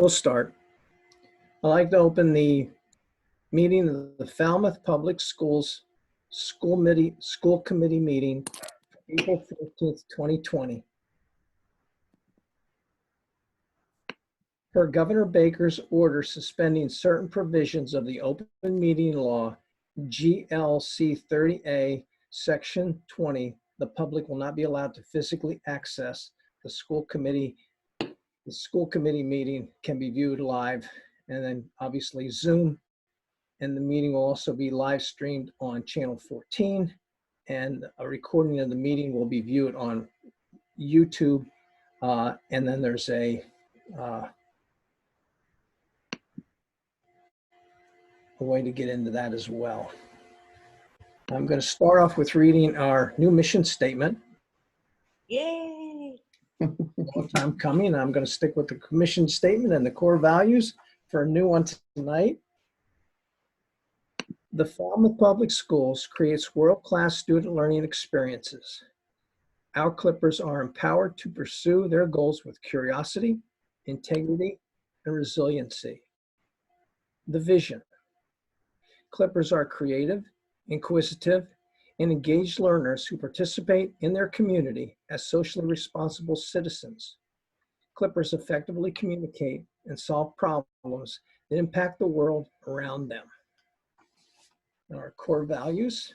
We'll start. I'd like to open the meeting of the Falmouth Public Schools School Committee meeting, April 15th, 2020. Per Governor Baker's order suspending certain provisions of the Open Meeting Law, GLC 30A, Section 20, the public will not be allowed to physically access the school committee. The school committee meeting can be viewed live, and then obviously Zoom, and the meeting will also be live streamed on channel 14, and a recording of the meeting will be viewed on YouTube, and then there's a way to get into that as well. I'm going to start off with reading our new mission statement. Yay! Long time coming. I'm going to stick with the mission statement and the core values for a new one tonight. The Falmouth Public Schools creates world-class student learning experiences. Our Clippers are empowered to pursue their goals with curiosity, integrity, and resiliency. The vision. Clippers are creative, inquisitive, and engaged learners who participate in their community as socially responsible citizens. Clippers effectively communicate and solve problems that impact the world around them. Our core values: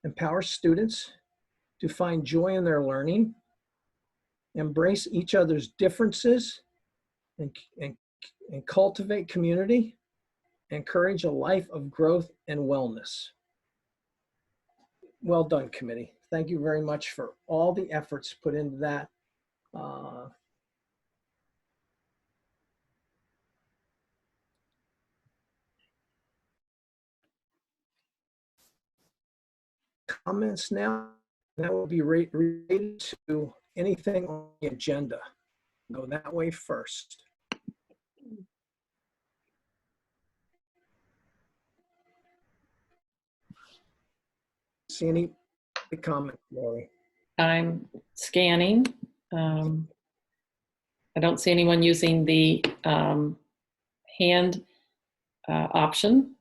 empower students to find joy in their learning, embrace each other's differences, and cultivate community, encourage a life of growth and wellness. Well done, committee. Thank you very much for all the efforts put into that. Comments now, that will be related to anything on the agenda. Go that way first. See any comments, Lori? I'm scanning. I don't see anyone using the hand option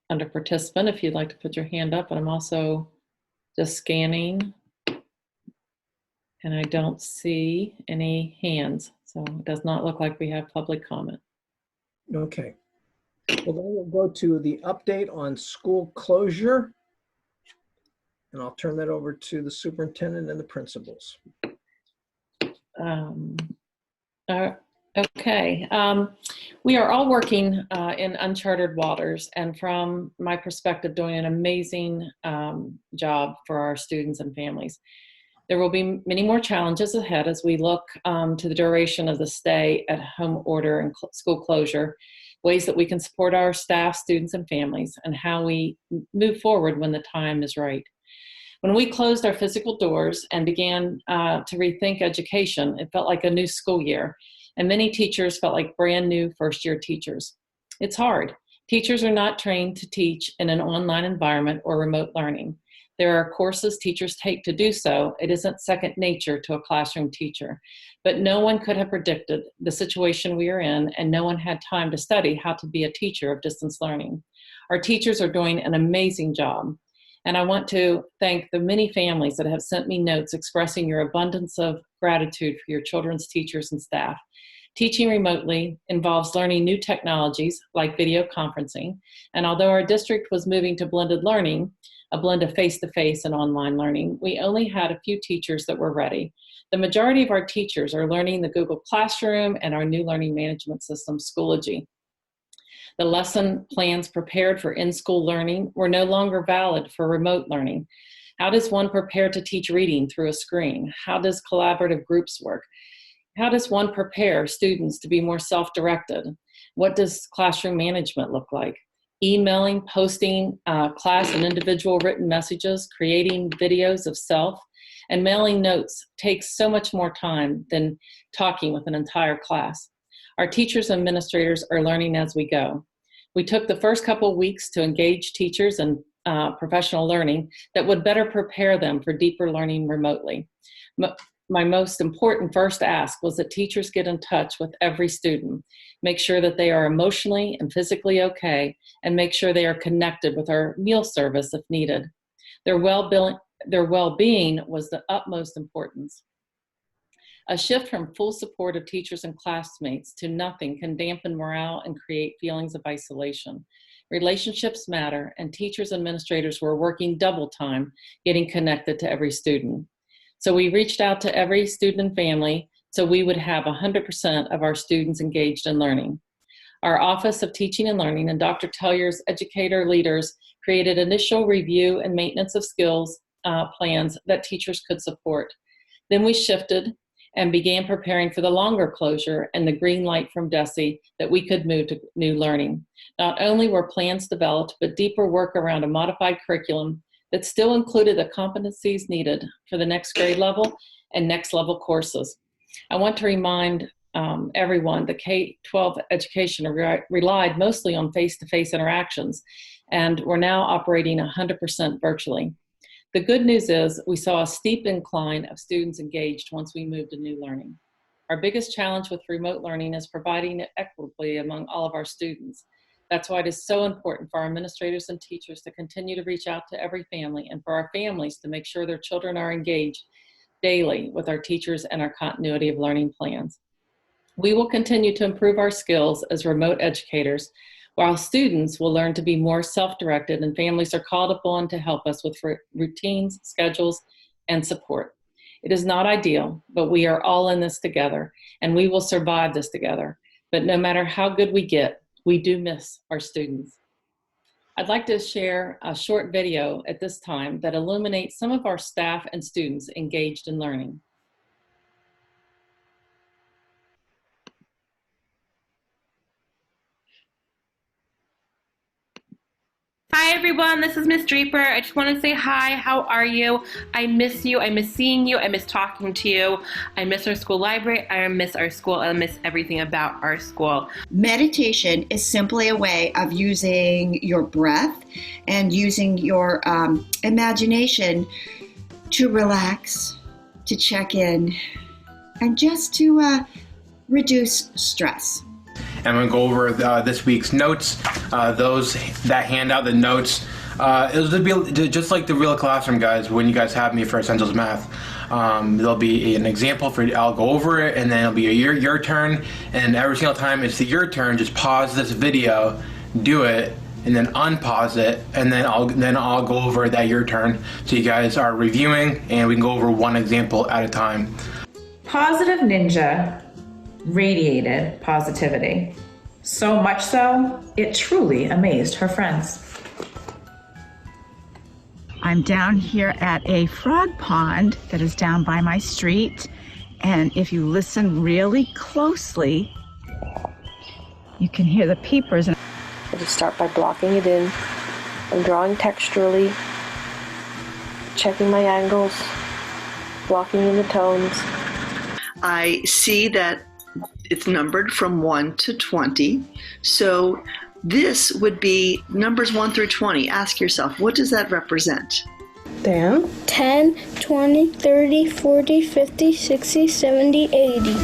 under participant if you'd like to put your hand up, but I'm also just scanning and I don't see any hands. So it does not look like we have public comment. Okay. Well, then we'll go to the update on school closure. And I'll turn that over to the superintendent and the principals. Okay. We are all working in uncharted waters, and from my perspective, doing an amazing job for our students and families. There will be many more challenges ahead as we look to the duration of the stay-at-home order and school closure, ways that we can support our staff, students, and families, and how we move forward when the time is right. When we closed our physical doors and began to rethink education, it felt like a new school year, and many teachers felt like brand new first-year teachers. It's hard. Teachers are not trained to teach in an online environment or remote learning. There are courses teachers take to do so. It isn't second nature to a classroom teacher. But no one could have predicted the situation we are in, and no one had time to study how to be a teacher of distance learning. Our teachers are doing an amazing job. And I want to thank the many families that have sent me notes expressing your abundance of gratitude for your children's teachers and staff. Teaching remotely involves learning new technologies like video conferencing. And although our district was moving to blended learning, a blend of face-to-face and online learning, we only had a few teachers that were ready. The majority of our teachers are learning the Google Classroom and our new learning management system, Schoology. The lesson plans prepared for in-school learning were no longer valid for remote learning. How does one prepare to teach reading through a screen? How does collaborative groups work? How does one prepare students to be more self-directed? What does classroom management look like? Emailing, posting class and individual written messages, creating videos of self, and mailing notes takes so much more time than talking with an entire class. Our teachers and administrators are learning as we go. We took the first couple of weeks to engage teachers in professional learning that would better prepare them for deeper learning remotely. my most important first ask was that teachers get in touch with every student, make sure that they are emotionally and physically okay, and make sure they are connected with our meal service if needed. Their well-being was the utmost importance. A shift from full support of teachers and classmates to nothing can dampen morale and create feelings of isolation. Relationships matter, and teachers and administrators were working double time getting connected to every student. So we reached out to every student and family so we would have 100% of our students engaged in learning. Our Office of Teaching and Learning and Dr. Tellier's educator leaders created initial review and maintenance of skills plans that teachers could support. Then we shifted and began preparing for the longer closure and the green light from DESE that we could move to new learning. Not only were plans developed, but deeper work around a modified curriculum that still included the competencies needed for the next grade level and next level courses. I want to remind everyone that K-12 education relied mostly on face-to-face interactions, and we're now operating 100% virtually. The good news is we saw a steep incline of students engaged once we moved to new learning. Our biggest challenge with remote learning is providing it equitably among all of our students. That's why it is so important for our administrators and teachers to continue to reach out to every family, and for our families to make sure their children are engaged daily with our teachers and our continuity of learning plans. We will continue to improve our skills as remote educators, while students will learn to be more self-directed, and families are called upon to help us with routines, schedules, and support. It is not ideal, but we are all in this together, and we will survive this together. But no matter how good we get, we do miss our students. I'd like to share a short video at this time that illuminates some of our staff and students engaged in learning. Hi everyone, this is Miss Draper. I just want to say hi, how are you? I miss you, I miss seeing you, I miss talking to you. I miss our school library, I miss our school, I miss everything about our school. Meditation is simply a way of using your breath and using your imagination to relax, to check in, and just to reduce stress. I'm going to go over this week's notes. Those that hand out the notes, it'll be just like the real classroom, guys. When you guys have me for Essentials Math, there'll be an example for I'll go over it, and then it'll be your turn. And every single time it's your turn, just pause this video, do it, and then unpause it, and then I'll go over that your turn. So you guys are reviewing, and we can go over one example at a time. Positive Ninja radiated positivity. So much so, it truly amazed her friends. I'm down here at a frog pond that is down by my street, and if you listen really closely, you can hear the peepers. I just start by blocking it in. I'm drawing texturally, checking my angles, blocking in the tones. I see that it's numbered from 1 to 20. So this would be numbers 1 through 20. Ask yourself, what does that represent? Down. 10, 20, 30, 40, 50, 60, 70, 80.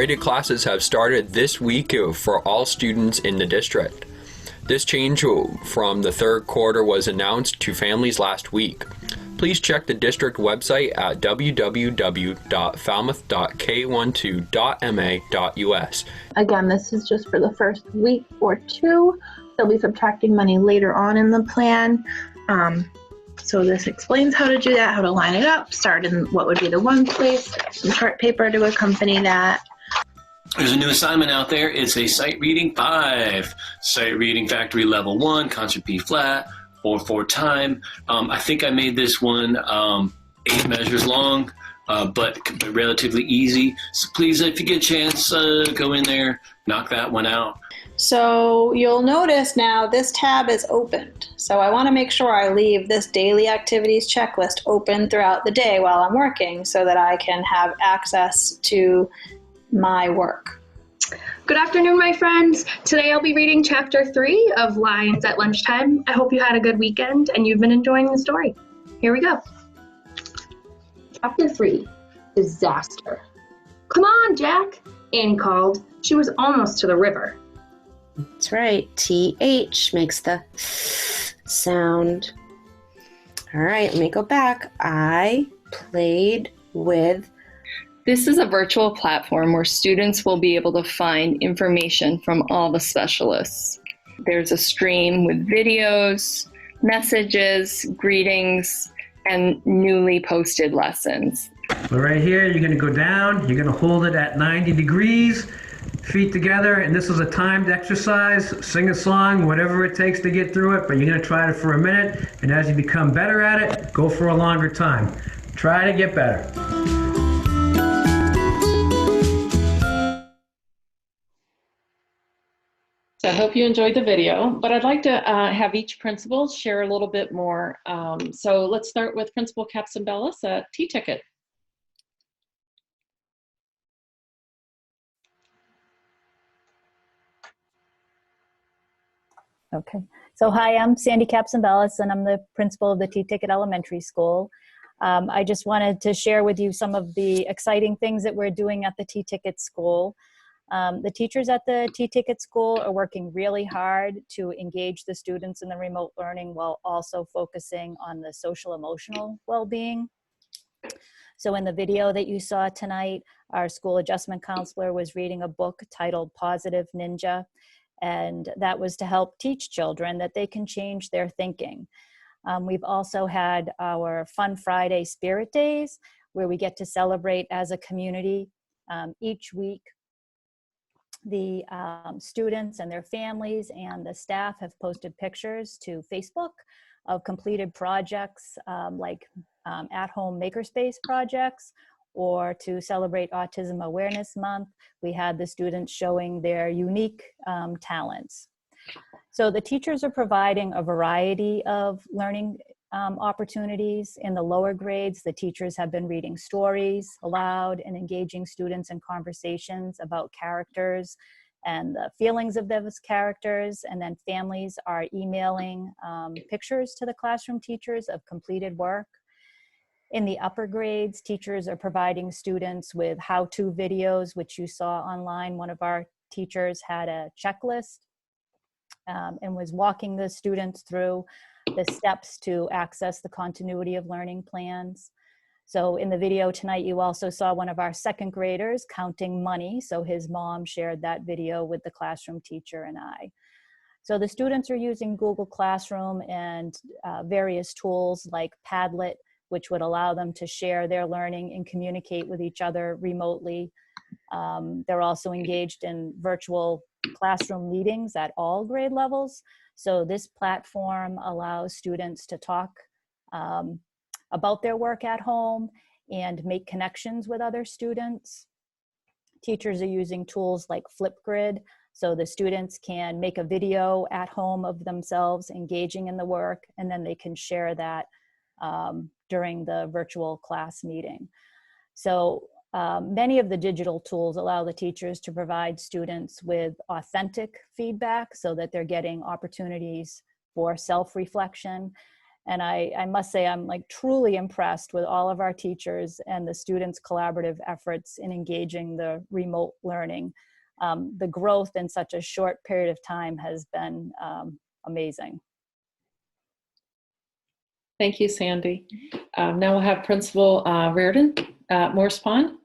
Graded classes have started this week for all students in the district. This change from the third quarter was announced to families last week. Please check the district website at www.falmouth.k12.ma.us. Again, this is just for the first week or two. They'll be subtracting money later on in the plan. So this explains how to do that, how to line it up, start in what would be the one place, some chart paper to accompany that. There's a new assignment out there. It's a Sight Reading 5. Sight Reading Factory Level 1, Concert B flat, 4/4 time. I think I made this one 8 measures long, but relatively easy. So please, if you get a chance, go in there, knock that one out. So you'll notice now this tab is opened. So I want to make sure I leave this daily activities checklist open throughout the day while I'm working so that I can have access to my work. Good afternoon, my friends. Today I'll be reading chapter 3 of Lines at Lunchtime. I hope you had a good weekend and you've been enjoying the story. Here we go. Chapter 3, Disaster. Come on, Jack, Annie called. She was almost to the river. That's right, TH makes the sound. All right, let me go back. I played with. This is a virtual platform where students will be able to find information from all the specialists. There's a stream with videos, messages, greetings, and newly posted lessons. So right here, you're gonna go down, you're gonna hold it at 90 degrees, feet together, and this is a timed exercise. Sing a song, whatever it takes to get through it, but you're gonna try it for a minute, and as you become better at it, go for a longer time. Try to get better. So I hope you enjoyed the video, but I'd like to have each principal share a little bit more. So let's start with Principal Capsambellis at T-Ticket. Okay, so hi, I'm Sandy Capsambellis, and I'm the principal of the T-Ticket Elementary School. I just wanted to share with you some of the exciting things that we're doing at the T-Ticket School. The teachers at the T-Ticket School are working really hard to engage the students in the remote learning while also focusing on the social emotional well-being. So in the video that you saw tonight, our school adjustment counselor was reading a book titled Positive Ninja, and that was to help teach children that they can change their thinking. We've also had our Fun Friday Spirit Days, where we get to celebrate as a community. Each week, the students and their families and the staff have posted pictures to Facebook of completed projects like at-home makerspace projects, or to celebrate Autism Awareness Month, we had the students showing their unique talents. So the teachers are providing a variety of learning opportunities. In the lower grades, the teachers have been reading stories aloud and engaging students in conversations about characters and the feelings of those characters. And then families are emailing pictures to the classroom teachers of completed work. In the upper grades, teachers are providing students with how-to videos, which you saw online. One of our teachers had a checklist and was walking the students through the steps to access the continuity of learning plans. So in the video tonight, you also saw one of our second graders counting money. So his mom shared that video with the classroom teacher and I. So the students are using Google Classroom and various tools like Padlet, which would allow them to share their learning and communicate with each other remotely. They're also engaged in virtual classroom meetings at all grade levels. So this platform allows students to talk about their work at home and make connections with other students. Teachers are using tools like Flipgrid, so the students can make a video at home of themselves engaging in the work, and then they can share that during the virtual class meeting. So many of the digital tools allow the teachers to provide students with authentic feedback so that they're getting opportunities for self-reflection. And I must say, I'm like truly impressed with all of our teachers and the students' collaborative efforts in engaging the remote learning. the growth in such a short period of time has been amazing. Thank you, Sandy. Now we'll have Principal Reardon at Morse Pond.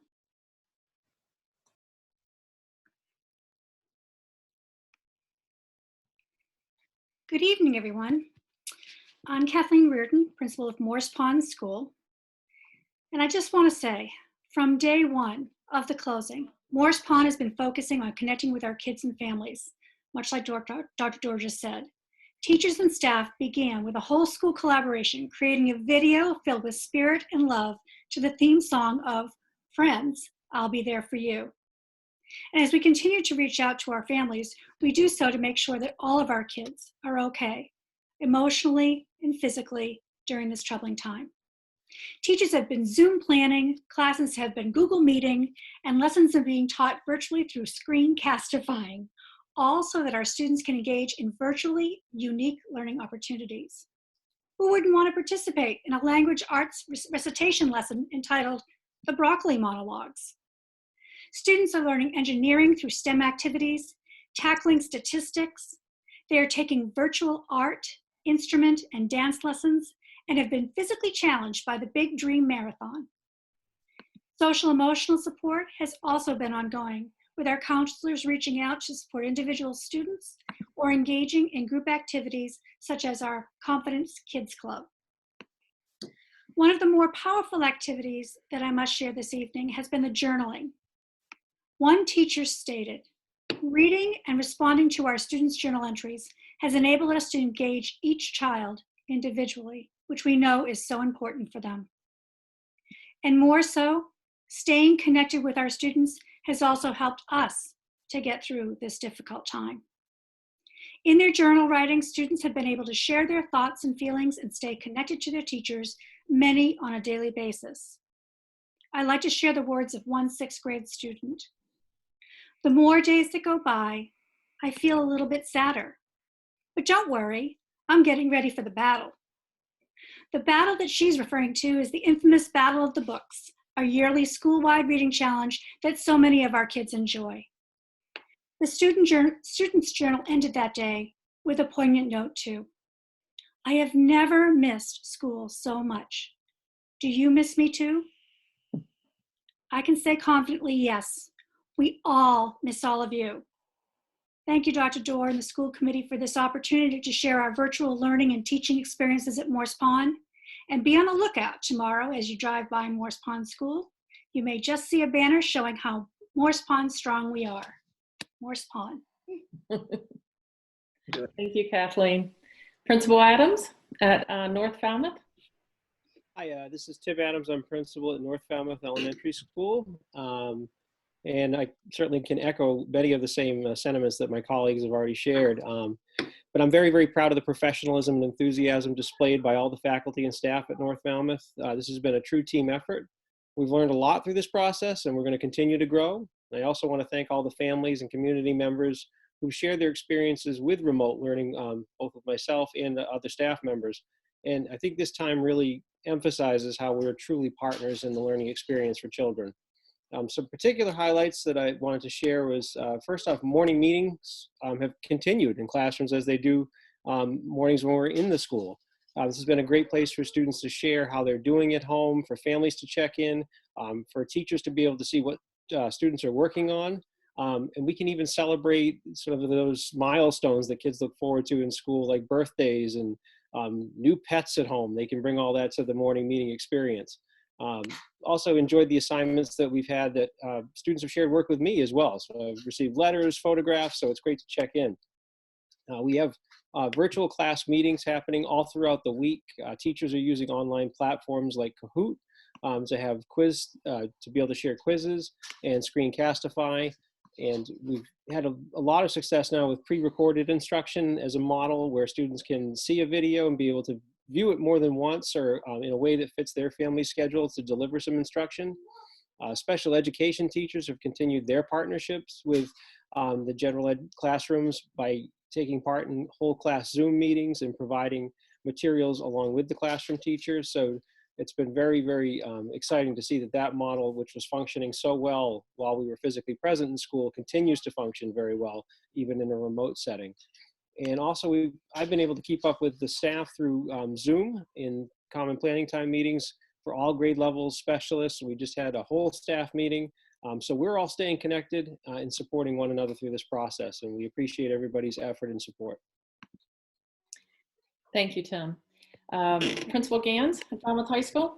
Good evening, everyone. I'm Kathleen Reardon, principal of Morse Pond School. And I just want to say, from day one of the closing, Morse Pond has been focusing on connecting with our kids and families, much like Dr. Dorr just said. Teachers and staff began with a whole school collaboration, creating a video filled with spirit and love to the theme song of Friends, I'll Be There For You. And as we continue to reach out to our families, we do so to make sure that all of our kids are okay, emotionally and physically, during this troubling time. Teachers have been Zoom planning, classes have been Google Meeting, and lessons are being taught virtually through screencastifying, all so that our students can engage in virtually unique learning opportunities. Who wouldn't want to participate in a language arts recitation lesson entitled The Broccoli Monologues? Students are learning engineering through STEM activities, tackling statistics. They are taking virtual art, instrument, and dance lessons, and have been physically challenged by the Big Dream Marathon. Social emotional support has also been ongoing, with our counselors reaching out to support individual students or engaging in group activities such as our Confidence Kids Club. One of the more powerful activities that I must share this evening has been the journaling. One teacher stated, "Reading and responding to our students' journal entries has enabled us to engage each child individually, which we know is so important for them. And more so, staying connected with our students has also helped us to get through this difficult time." In their journal writing, students have been able to share their thoughts and feelings and stay connected to their teachers, many on a daily basis. I like to share the words of one 6th grade student. "The more days that go by, I feel a little bit sadder. But don't worry, I'm getting ready for the battle." The battle that she's referring to is the infamous Battle of the Books, a yearly school-wide reading challenge that so many of our kids enjoy. The student's journal ended that day with a poignant note too. "I have never missed school so much. Do you miss me too?" I can say confidently, yes, we all miss all of you. Thank you, Dr. Dorr and the school committee, for this opportunity to share our virtual learning and teaching experiences at Morse Pond. And be on the lookout tomorrow as you drive by Morse Pond School. You may just see a banner showing how Morse Pond strong we are. Morse Pond. Thank you, Kathleen. Principal Adams at North Falmouth. Hi, this is Tim Adams. I'm principal at North Falmouth Elementary School. And I certainly can echo many of the same sentiments that my colleagues have already shared. But I'm very, very proud of the professionalism and enthusiasm displayed by all the faculty and staff at North Falmouth. This has been a true team effort. We've learned a lot through this process, and we're going to continue to grow. I also want to thank all the families and community members who shared their experiences with remote learning, both with myself and the other staff members. And I think this time really emphasizes how we're truly partners in the learning experience for children. Some particular highlights that I wanted to share was, first off, morning meetings have continued in classrooms as they do mornings when we're in the school. This has been a great place for students to share how they're doing at home, for families to check in, for teachers to be able to see what students are working on. And we can even celebrate sort of those milestones that kids look forward to in school, like birthdays and new pets at home. They can bring all that to the morning meeting experience. Also enjoyed the assignments that we've had that students have shared work with me as well. So I've received letters, photographs, so it's great to check in. We have virtual class meetings happening all throughout the week. Teachers are using online platforms like Kahoot to have to be able to share quizzes and screencastify. And we've had a lot of success now with pre-recorded instruction as a model where students can see a video and be able to view it more than once or in a way that fits their family schedule to deliver some instruction. Special education teachers have continued their partnerships with the general ed classrooms by taking part in whole class Zoom meetings and providing materials along with the classroom teachers. So it's been very, very exciting to see that that model, which was functioning so well while we were physically present in school, continues to function very well, even in a remote setting. And also, I've been able to keep up with the staff through Zoom in common planning time meetings for all grade levels specialists. We just had a whole staff meeting. So we're all staying connected and supporting one another through this process, and we appreciate everybody's effort and support. Thank you, Tim. Principal Gans at Falmouth High School.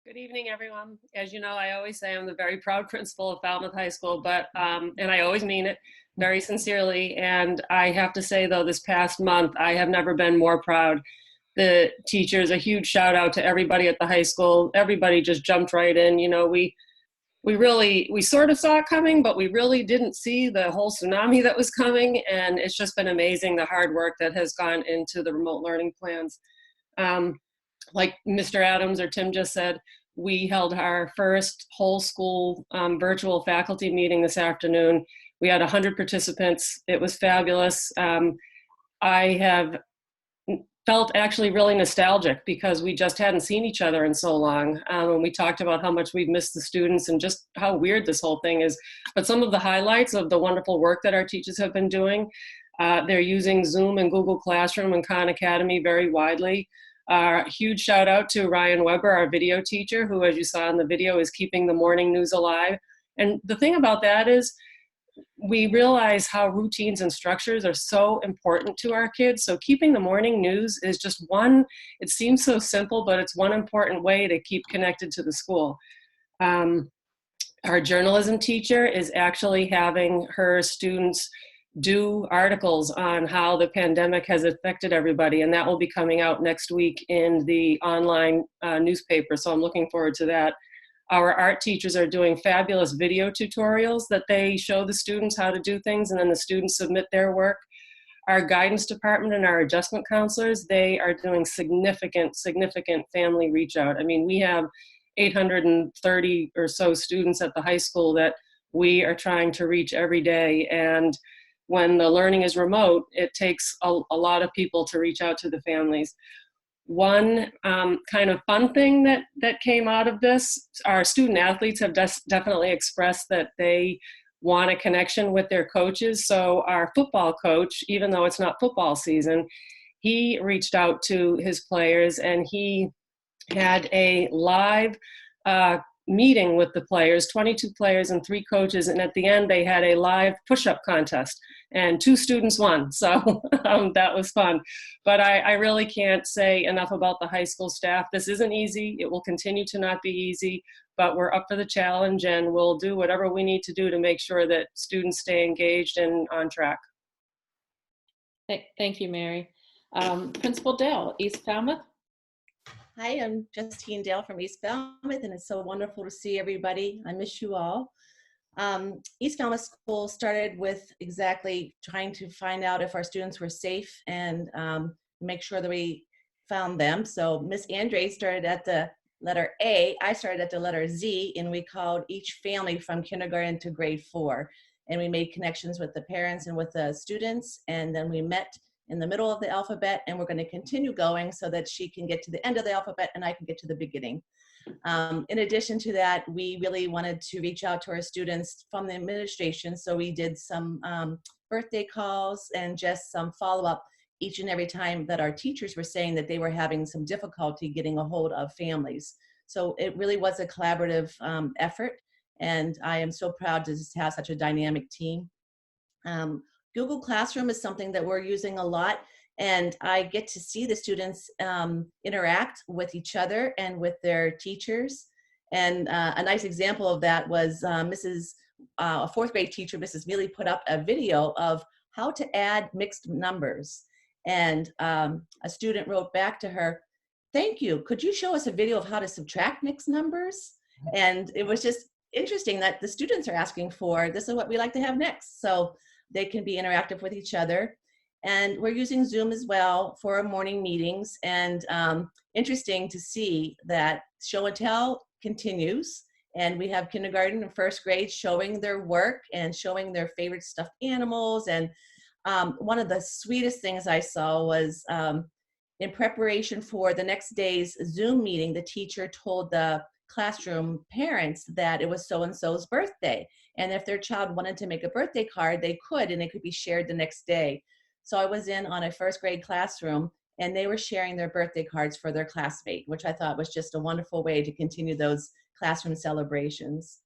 Good evening, everyone. As you know, I always say I'm the very proud principal of Falmouth High School, but and I always mean it very sincerely. And I have to say, though, this past month, I have never been more proud. The teachers, a huge shout out to everybody at the high school. Everybody just jumped right in. You know, we sort of saw it coming, but we really didn't see the whole tsunami that was coming. And it's just been amazing, the hard work that has gone into the remote learning plans. Like Mr. Adams or Tim just said, we held our first whole school virtual faculty meeting this afternoon. We had 100 participants. It was fabulous. I have felt actually really nostalgic because we just hadn't seen each other in so long. And we talked about how much we've missed the students and just how weird this whole thing is. But some of the highlights of the wonderful work that our teachers have been doing, they're using Zoom and Google Classroom and Khan Academy very widely. Huge shout out to Ryan Weber, our video teacher, who, as you saw in the video, is keeping the morning news alive. And the thing about that is we realize how routines and structures are so important to our kids. So keeping the morning news is just one, it seems so simple, but it's one important way to keep connected to the school. Our journalism teacher is actually having her students do articles on how the pandemic has affected everybody, and that will be coming out next week in the online newspaper, so I'm looking forward to that. Our art teachers are doing fabulous video tutorials that they show the students how to do things, and then the students submit their work. Our guidance department and our adjustment counselors, they are doing significant family reach out. I mean, we have 830 or so students at the high school that we are trying to reach every day, and when the learning is remote, it takes a lot of people to reach out to the families. One kind of fun thing that came out of this, our student athletes have definitely expressed that they want a connection with their coaches. So our football coach, even though it's not football season, he reached out to his players and he had a live meeting with the players, 22 players and 3 coaches, and at the end they had a live push-up contest and 2 students won, so that was fun. But I really can't say enough about the high school staff. This isn't easy. It will continue to not be easy, but we're up for the challenge and we'll do whatever we need to do to make sure that students stay engaged and on track. Thank you, Mary. Principal Dale, East Falmouth. Hi, I'm Justine Dale from East Falmouth, and it's so wonderful to see everybody. I miss you all. East Falmouth School started with exactly trying to find out if our students were safe and make sure that we found them. So Miss Andre started at the letter A, I started at the letter Z, and we called each family from kindergarten to grade 4. And we made connections with the parents and with the students, and then we met in the middle of the alphabet, and we're going to continue going so that she can get to the end of the alphabet and I can get to the beginning. In addition to that, we really wanted to reach out to our students from the administration, so we did some birthday calls and just some follow-up each and every time that our teachers were saying that they were having some difficulty getting a hold of families. So it really was a collaborative effort, and I am so proud to just have such a dynamic team. Google Classroom is something that we're using a lot, and I get to see the students interact with each other and with their teachers. And a nice example of that was a 4th grade teacher, Mrs. Mealy, put up a video of how to add mixed numbers. And a student wrote back to her, "Thank you. Could you show us a video of how to subtract mixed numbers?" And it was just interesting that the students are asking for, this is what we like to have next. So they can be interactive with each other. And we're using Zoom as well for our morning meetings. And interesting to see that show and tell continues. And we have kindergarten and 1st grade showing their work and showing their favorite stuffed animals. And one of the sweetest things I saw was in preparation for the next day's Zoom meeting, the teacher told the classroom parents that it was so-and-so's birthday. And if their child wanted to make a birthday card, they could, and it could be shared the next day. So I was in on a first grade classroom, and they were sharing their birthday cards for their classmate, which I thought was just a wonderful way to continue those classroom celebrations.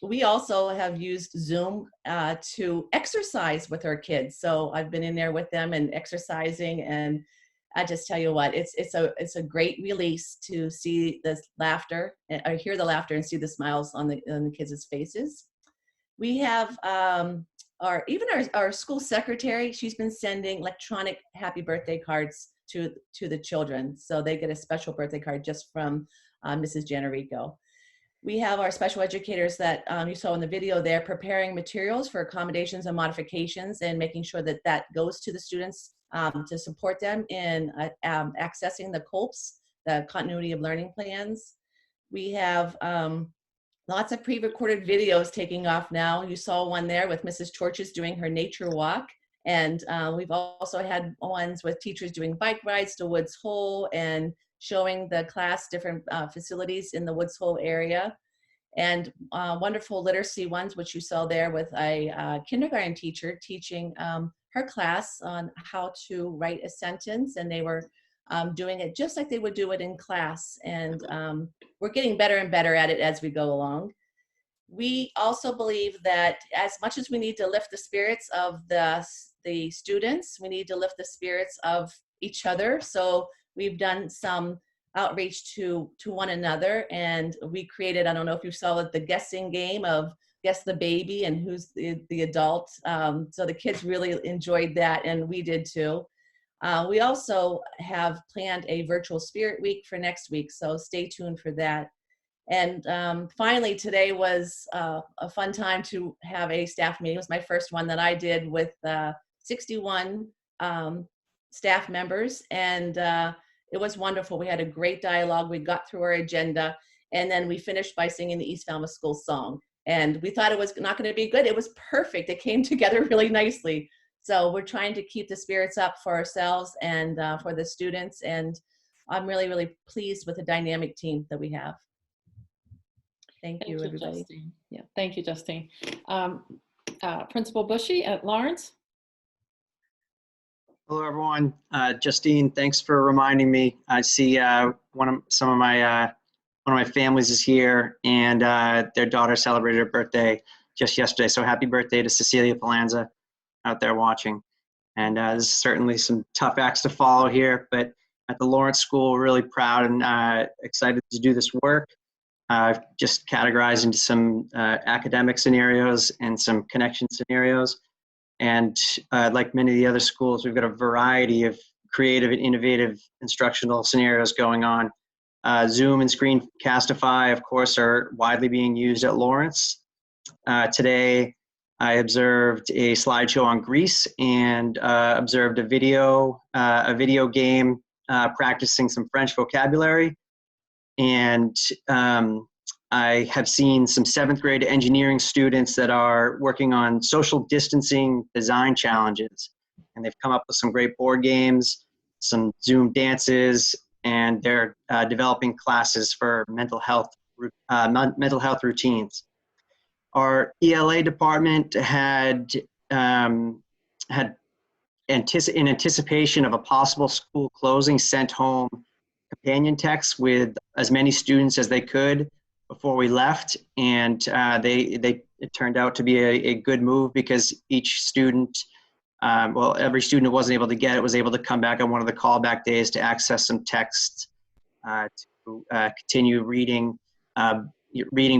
We also have used Zoom to exercise with our kids. So I've been in there with them and exercising, and I just tell you what, it's a great release to see the laughter, or hear the laughter and see the smiles on the kids' faces. We have our school secretary, she's been sending electronic happy birthday cards to the children. So they get a special birthday card just from Mrs. Janarico. We have our special educators that you saw in the video there, preparing materials for accommodations and modifications and making sure that that goes to the students to support them in accessing the COLPs, the continuity of learning plans. We have lots of pre-recorded videos taking off now. You saw one there with Mrs. Torches doing her nature walk. And we've also had ones with teachers doing bike rides to Woods Hole and showing the class different facilities in the Woods Hole area. And wonderful literacy ones, which you saw there with a kindergarten teacher teaching her class on how to write a sentence. And they were doing it just like they would do it in class. And we're getting better and better at it as we go along. We also believe that as much as we need to lift the spirits of the students, we need to lift the spirits of each other. So we've done some outreach to one another, and we created, I don't know if you saw it, the guessing game of guess the baby and who's the adult. So the kids really enjoyed that, and we did too. We also have planned a virtual spirit week for next week, so stay tuned for that. And finally, today was a fun time to have a staff meeting. It was my first one that I did with 61 staff members, and it was wonderful. We had a great dialogue. We got through our agenda, and then we finished by singing the East Falmouth School song. And we thought it was not going to be good. It was perfect. It came together really nicely. So we're trying to keep the spirits up for ourselves and for the students. And I'm really, really pleased with the dynamic team that we have. Thank you, everybody. Justine. Yeah, thank you, Justine. Principal Bushy at Lawrence. Hello, everyone. Justine, thanks for reminding me. I see one of my families is here, and their daughter celebrated her birthday just yesterday. So happy birthday to Cecilia Palanza out there watching. And there's certainly some tough acts to follow here, but at the Lawrence School, really proud and excited to do this work. Just categorized into some academic scenarios and some connection scenarios. And like many of the other schools, we've got a variety of creative and innovative instructional scenarios going on. Zoom and Screencastify, of course, are widely being used at Lawrence. Today, I observed a slideshow on Greece and observed a video game practicing some French vocabulary. And I have seen some 7th grade engineering students that are working on social distancing design challenges. And they've come up with some great board games, some Zoom dances, and they're developing classes for mental health routines. Our ELA department had in anticipation of a possible school closing, sent home companion texts with as many students as they could before we left, and it turned out to be a good move because each student, every student who wasn't able to get it was able to come back on one of the callback days to access some text to continue reading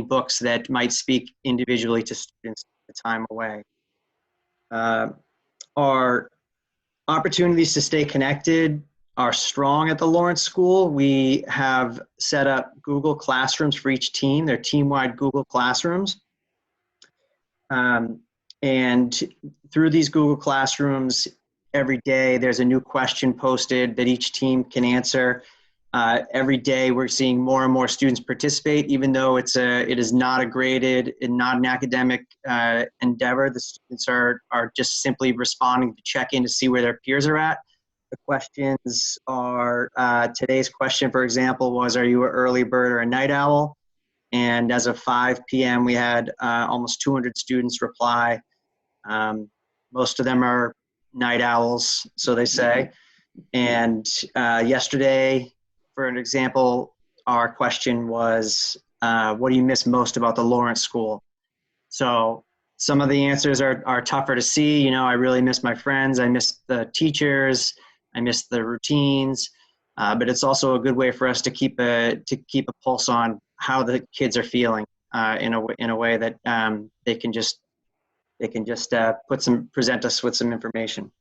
books that might speak individually to students at the time away. Our opportunities to stay connected are strong at the Lawrence School. We have set up Google Classrooms for each team. They're team-wide Google Classrooms. And through these Google Classrooms, every day there's a new question posted that each team can answer. Every day we're seeing more and more students participate, even though it is not a graded and not an academic endeavor. The students are just simply responding to check in to see where their peers are at. The questions are, today's question, for example, was, are you an early bird or a night owl? And as of 5 p.m., we had almost 200 students reply. Most of them are night owls, so they say. And yesterday, for an example, our question was, what do you miss most about the Lawrence School? So some of the answers are tougher to see. You know, I really miss my friends. I miss the teachers. I miss the routines. But it's also a good way for us to keep a pulse on how the kids are feeling in a way that they can just present us with some information.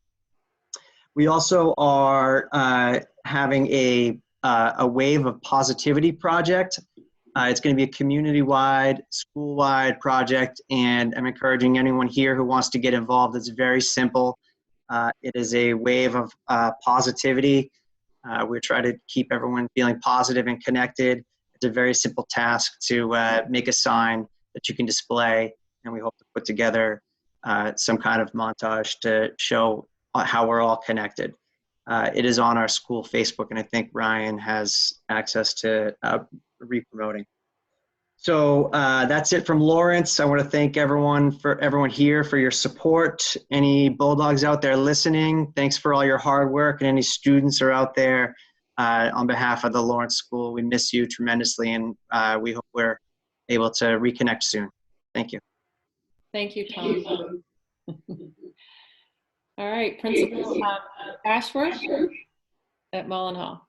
We also are having a Wave of Positivity project. It's going to be a community-wide, school-wide project, and I'm encouraging anyone here who wants to get involved. It's very simple. It is a wave of positivity. We're trying to keep everyone feeling positive and connected. It's a very simple task to make a sign that you can display, and we hope to put together some kind of montage to show how we're all connected. It is on our school Facebook, and I think Ryan has access to re-promoting. So that's it from Lawrence. I want to thank everyone here for your support. Any Bulldogs out there listening, thanks for all your hard work. And any students are out there, on behalf of the Lawrence School, we miss you tremendously, and we hope we're able to reconnect soon. Thank you. Thank you, Tom. All right, Principal Ashworth at Mullen Hall.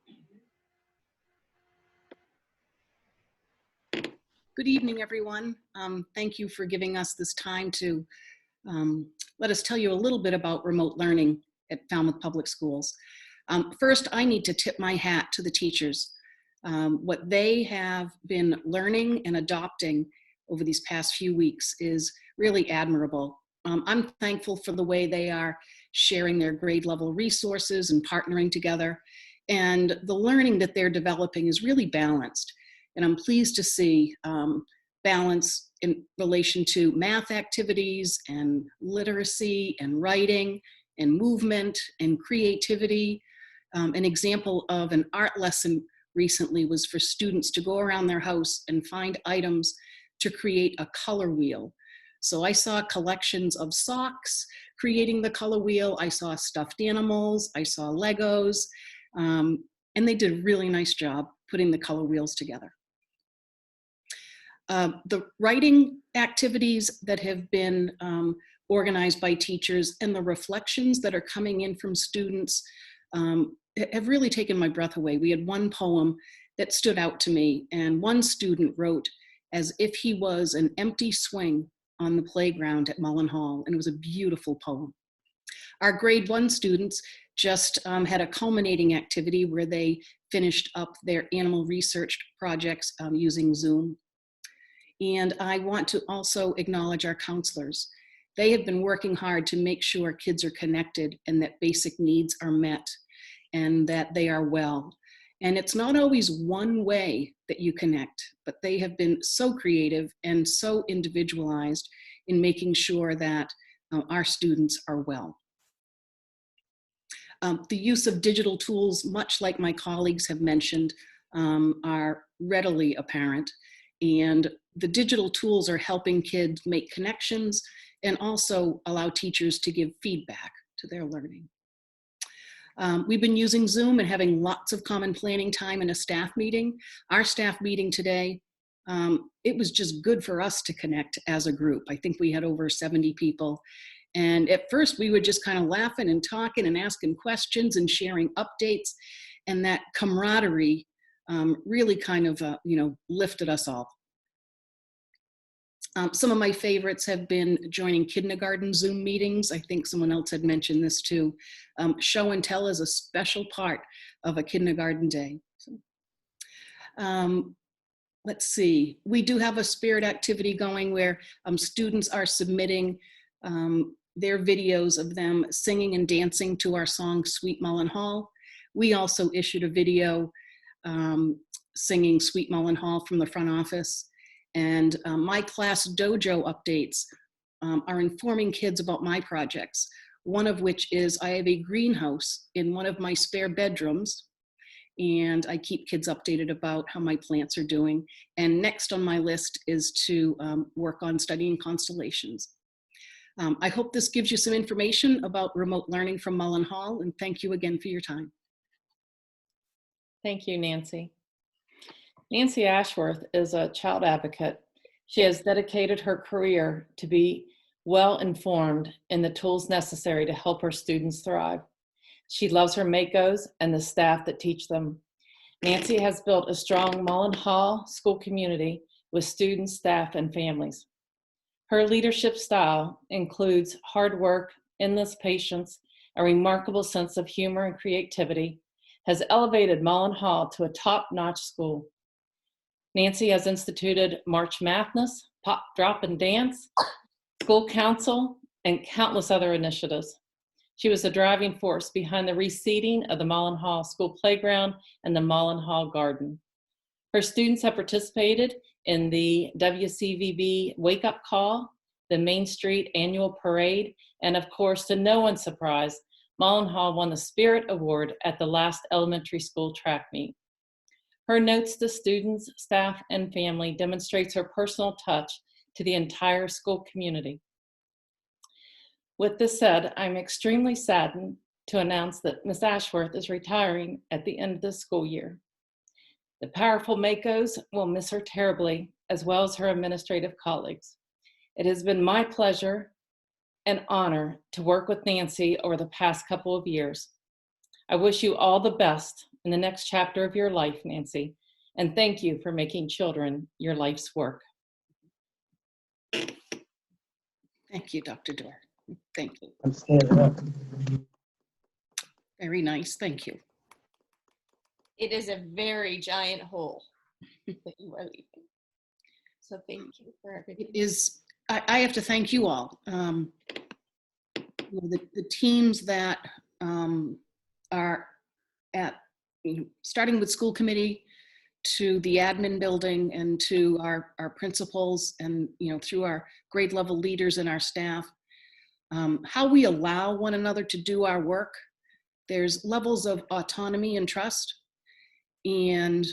Good evening, everyone. Thank you for giving us this time to let us tell you a little bit about remote learning at Falmouth Public Schools. First, I need to tip my hat to the teachers. What they have been learning and adopting over these past few weeks is really admirable. I'm thankful for the way they are sharing their grade level resources and partnering together. And the learning that they're developing is really balanced. And I'm pleased to see balance in relation to math activities and literacy and writing and movement and creativity. An example of an art lesson recently was for students to go around their house and find items to create a color wheel. So I saw collections of socks creating the color wheel. I saw stuffed animals. I saw Legos. And they did a really nice job putting the color wheels together. The writing activities that have been organized by teachers and the reflections that are coming in from students have really taken my breath away. We had one poem that stood out to me, and one student wrote as if he was an empty swing on the playground at Mullen Hall, and it was a beautiful poem. Our grade 1 students just had a culminating activity where they finished up their animal research projects using Zoom. And I want to also acknowledge our counselors. They have been working hard to make sure kids are connected and that basic needs are met and that they are well. And it's not always one way that you connect, but they have been so creative and so individualized in making sure that our students are well. The use of digital tools, much like my colleagues have mentioned, are readily apparent. And the digital tools are helping kids make connections and also allow teachers to give feedback to their learning. We've been using Zoom and having lots of common planning time in a staff meeting. Our staff meeting today, it was just good for us to connect as a group. I think we had over 70 people. And at first we were just kind of laughing and talking and asking questions and sharing updates. And that camaraderie really kind of, lifted us all. Some of my favorites have been joining kindergarten Zoom meetings. I think someone else had mentioned this too. Show and tell is a special part of a kindergarten day. Let's see, we do have a spirit activity going where students are submitting their videos of them singing and dancing to our song, Sweet Mullen Hall. We also issued a video singing Sweet Mullen Hall from the front office. And my class Dojo updates are informing kids about my projects. one of which is I have a greenhouse in one of my spare bedrooms, and I keep kids updated about how my plants are doing. And next on my list is to work on studying constellations. I hope this gives you some information about remote learning from Mullen Hall, and thank you again for your time. Thank you, Nancy. Nancy Ashworth is a child advocate. She has dedicated her career to be well informed in the tools necessary to help her students thrive. She loves her MACOs and the staff that teach them. Nancy has built a strong Mullen Hall school community with students, staff, and families. Her leadership style includes hard work, endless patience, a remarkable sense of humor and creativity, has elevated Mullen Hall to a top-notch school. Nancy has instituted March Madness, Pop, Drop, and Dance, School Council, and countless other initiatives. She was the driving force behind the reseeding of the Mullen Hall School Playground and the Mullen Hall Garden. Her students have participated in the WCVB Wake Up Call, the Main Street Annual Parade, and of course, to no one's surprise, Mullen Hall won the Spirit Award at the last elementary school track meet. Her notes to students, staff, and family demonstrates her personal touch to the entire school community. With this said, I'm extremely saddened to announce that Ms. Ashworth is retiring at the end of the school year. The powerful MACOs will miss her terribly, as well as her administrative colleagues. It has been my pleasure and honor to work with Nancy over the past couple of years. I wish you all the best in the next chapter of your life, Nancy, and thank you for making children your life's work. Thank you, Dr. Dorr. Thank you. I'm standing up. Very nice, thank you. It is a very giant hole that you are leaving. So thank you for everything. It is, I have to thank you all. The teams that are at, starting with school committee to the admin building and to our principals and through our grade level leaders and our staff, how we allow one another to do our work. There's levels of autonomy and trust, and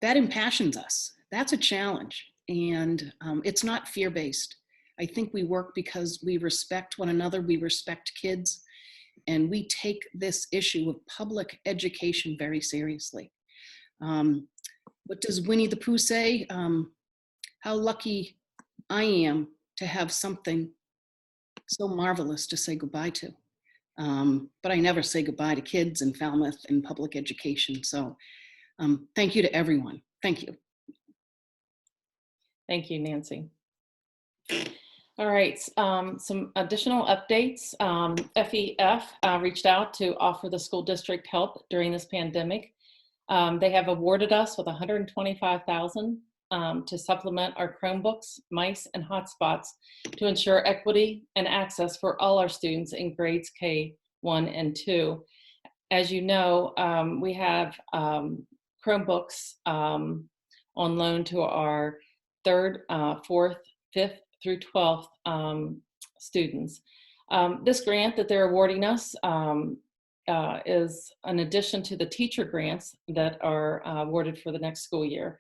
that impassions us. That's a challenge, and it's not fear-based. I think we work because we respect one another, we respect kids, and we take this issue of public education very seriously. What does Winnie the Pooh say? How lucky I am to have something so marvelous to say goodbye to. But I never say goodbye to kids in Falmouth and public education. So thank you to everyone. Thank you. Thank you, Nancy. All right, some additional updates. FEF reached out to offer the school district help during this pandemic. They have awarded us with $125,000 to supplement our Chromebooks, mice, and hotspots to ensure equity and access for all our students in grades K1 and 2. As you know, we have Chromebooks on loan to our 3rd, 4th, 5th through 12th students. This grant that they're awarding us is an addition to the teacher grants that are awarded for the next school year.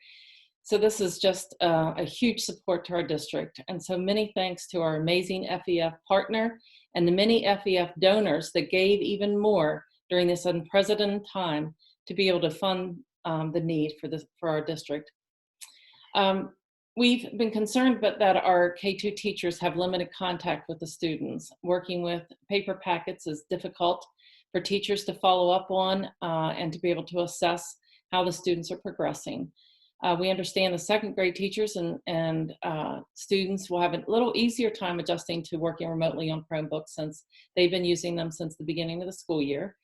So this is just a huge support to our district. And so many thanks to our amazing FEF partner and the many FEF donors that gave even more during this unprecedented time to be able to fund the need for our district. We've been concerned that our K2 teachers have limited contact with the students. Working with paper packets is difficult for teachers to follow up on and to be able to assess how the students are progressing. We understand the 2nd grade teachers and students will have a little easier time adjusting to working remotely on Chromebooks since they've been using them since the beginning of the school year.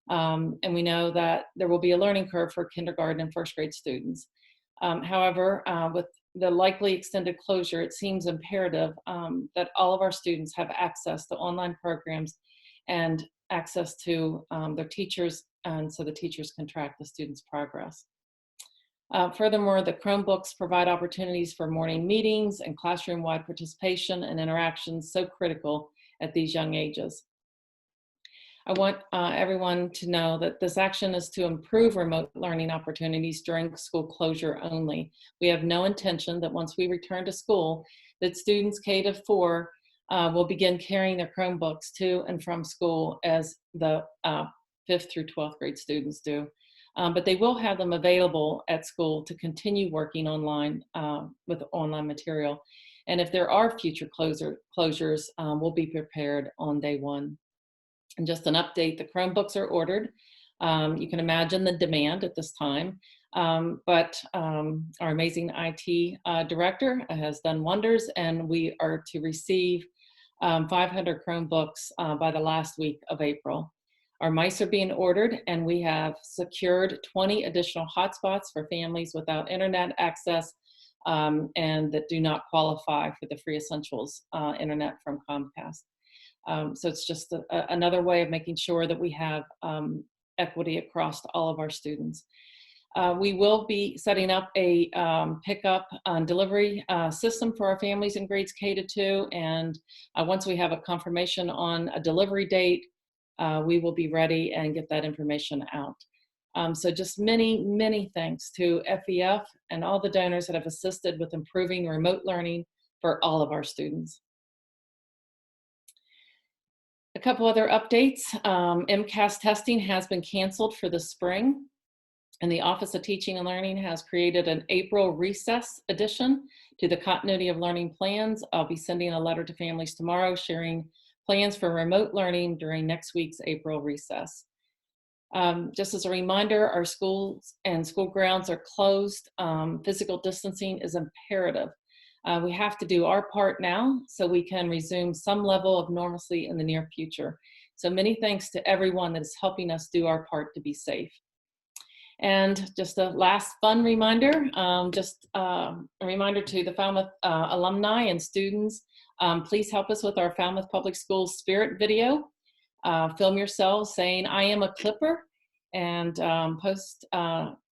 And we know that there will be a learning curve for kindergarten and 1st grade students. However, with the likely extended closure, it seems imperative that all of our students have access to online programs and access to their teachers, and so the teachers can track the students' progress. Furthermore, the Chromebooks provide opportunities for morning meetings and classroom-wide participation and interactions so critical at these young ages. I want everyone to know that this action is to improve remote learning opportunities during school closure only. We have no intention that once we return to school, that students K to 4 will begin carrying their Chromebooks to and from school as the 5th through 12th grade students do. But they will have them available at school to continue working online with online material. And if there are future closures, we'll be prepared on day one. And just an update, the Chromebooks are ordered. You can imagine the demand at this time, but our amazing IT director has done wonders, and we are to receive 500 Chromebooks by the last week of April. Our mice are being ordered, and we have secured 20 additional hotspots for families without internet access and that do not qualify for the free essentials internet from Comcast. So it's just another way of making sure that we have equity across all of our students. We will be setting up a pickup and delivery system for our families in grades K to 2. And once we have a confirmation on a delivery date, we will be ready and get that information out. So just many, many thanks to FEF and all the donors that have assisted with improving remote learning for all of our students. A couple other updates. MCAS testing has been canceled for the spring, and the Office of Teaching and Learning has created an April recess addition to the continuity of learning plans. I'll be sending a letter to families tomorrow sharing plans for remote learning during next week's April recess. Just as a reminder, our schools and school grounds are closed. Physical distancing is imperative. We have to do our part now so we can resume some level of normalcy in the near future. So many thanks to everyone that is helping us do our part to be safe. And just a last fun reminder, a reminder to the Falmouth alumni and students, please help us with our Falmouth Public Schools Spirit video. Film yourselves saying, "I am a Clipper," and post,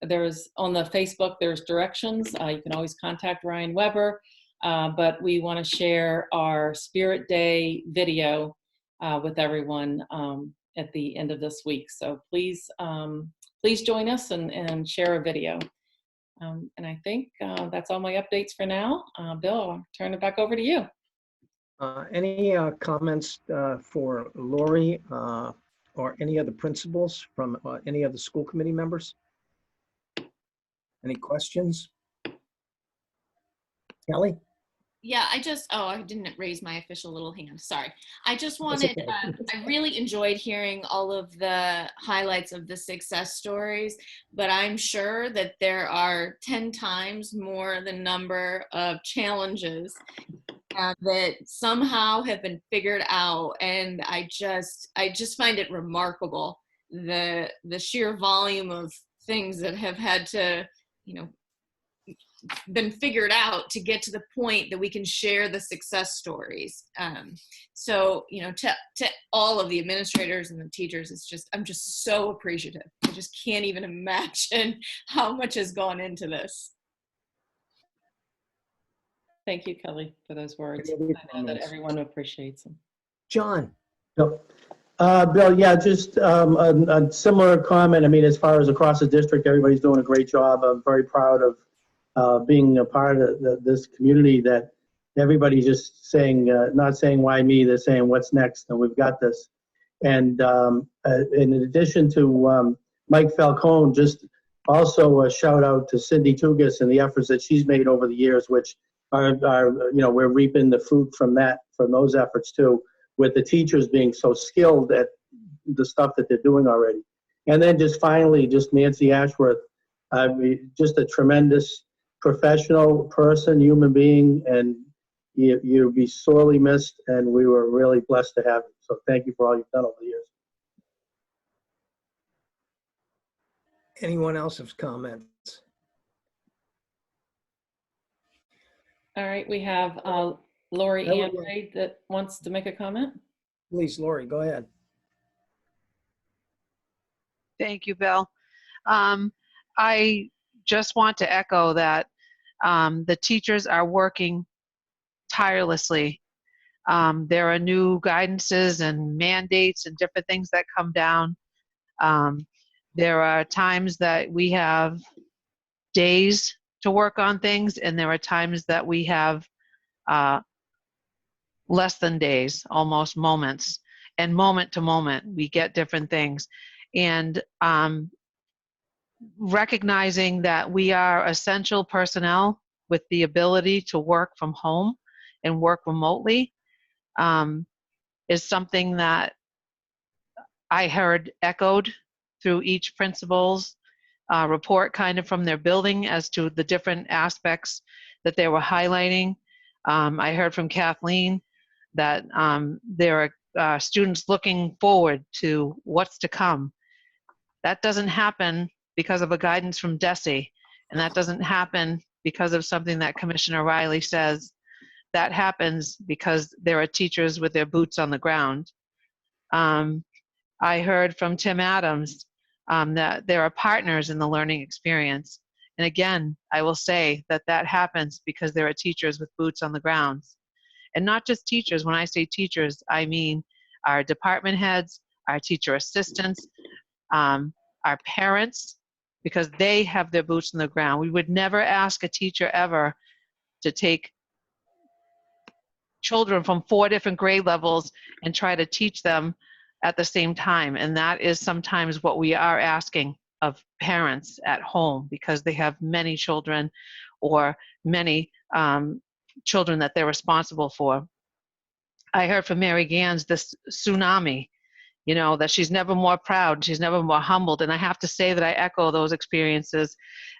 there's on the Facebook, there's directions. You can always contact Ryan Weber. But we want to share our Spirit Day video with everyone at the end of this week. So please, please join us and share a video. And I think that's all my updates for now. Bill, I'll turn it back over to you. Any comments for Lori or any other principals from any of the school committee members? Any questions? Kelly? Yeah, I didn't raise my official little hand. Sorry. I just wanted, okay. I really enjoyed hearing all of the highlights of the success stories, but I'm sure that there are 10 times more the number of challenges that somehow have been figured out. And I just find it remarkable, the sheer volume of things that have had to, been figured out to get to the point that we can share the success stories. So, to all of the administrators and the teachers, I'm just so appreciative. I just can't even imagine how much has gone into this. Thank you, Kelly, for those words. I know that everyone appreciates them. John? Bill, yeah, just a similar comment. I mean, as far as across the district, everybody's doing a great job. I'm very proud of being a part of this community, that everybody's just saying, not saying why me, they're saying what's next, and we've got this. And in addition to Mike Falcone, just also a shout out to Cindy Tugas and the efforts that she's made over the years, which are we're reaping the fruit from those efforts too, with the teachers being so skilled at the stuff that they're doing already. And then just finally, just Nancy Ashworth, just a tremendous professional person, human being, and you'll be sorely missed, and we were really blessed to have you. So thank you for all you've done over the years. Anyone else have comments? All right, we have Lori Andrade that wants to make a comment. Please, Lori, go ahead. Thank you, Bill. I just want to echo that the teachers are working tirelessly There are new guidances and mandates and different things that come down. There are times that we have days to work on things, and there are times that we have less than days, almost moments. And moment to moment, we get different things. And recognizing that we are essential personnel with the ability to work from home and work remotely is something that I heard echoed through each principal's report kind of from their building as to the different aspects that they were highlighting. I heard from Kathleen that there are students looking forward to what's to come. That doesn't happen because of a guidance from DESE, and that doesn't happen because of something that Commissioner Riley says. That happens because there are teachers with their boots on the ground. I heard from Tim Adams that there are partners in the learning experience. And again, I will say that that happens because there are teachers with boots on the ground. And not just teachers. When I say teachers, I mean our department heads, our teacher assistants, our parents, because they have their boots on the ground. We would never ask a teacher ever to take children from 4 different grade levels and try to teach them at the same time. And that is sometimes what we are asking of parents at home because they have many children or many children that they're responsible for. I heard from Mary Gans this tsunami, you know, that she's never more proud, she's never more humbled. And I have to say that I echo those experiences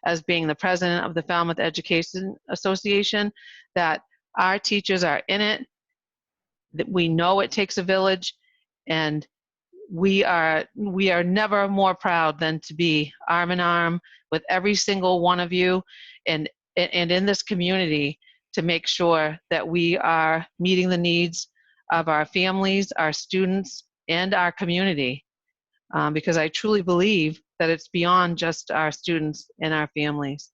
as being the president of the Falmouth Education Association, that our teachers are in it, that we know it takes a village, and we are never more proud than to be arm in arm with every single one of you and in this community to make sure that we are meeting the needs of our families, our students, and our community. Because I truly believe that it's beyond just our students and our families.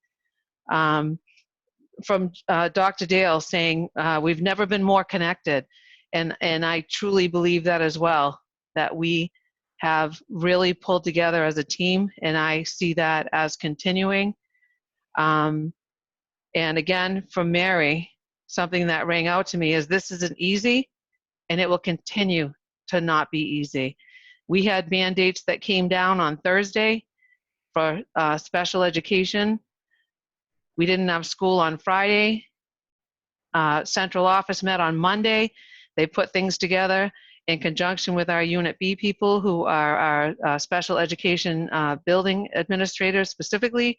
From Dr. Dale saying, we've never been more connected. And I truly believe that as well, that we have really pulled together as a team, and I see that as continuing. And again, from Mary, something that rang out to me is this isn't easy, and it will continue to not be easy. We had mandates that came down on Thursday for special education. We didn't have school on Friday. Central office met on Monday. They put things together in conjunction with our Unit B people who are our special education building administrators specifically.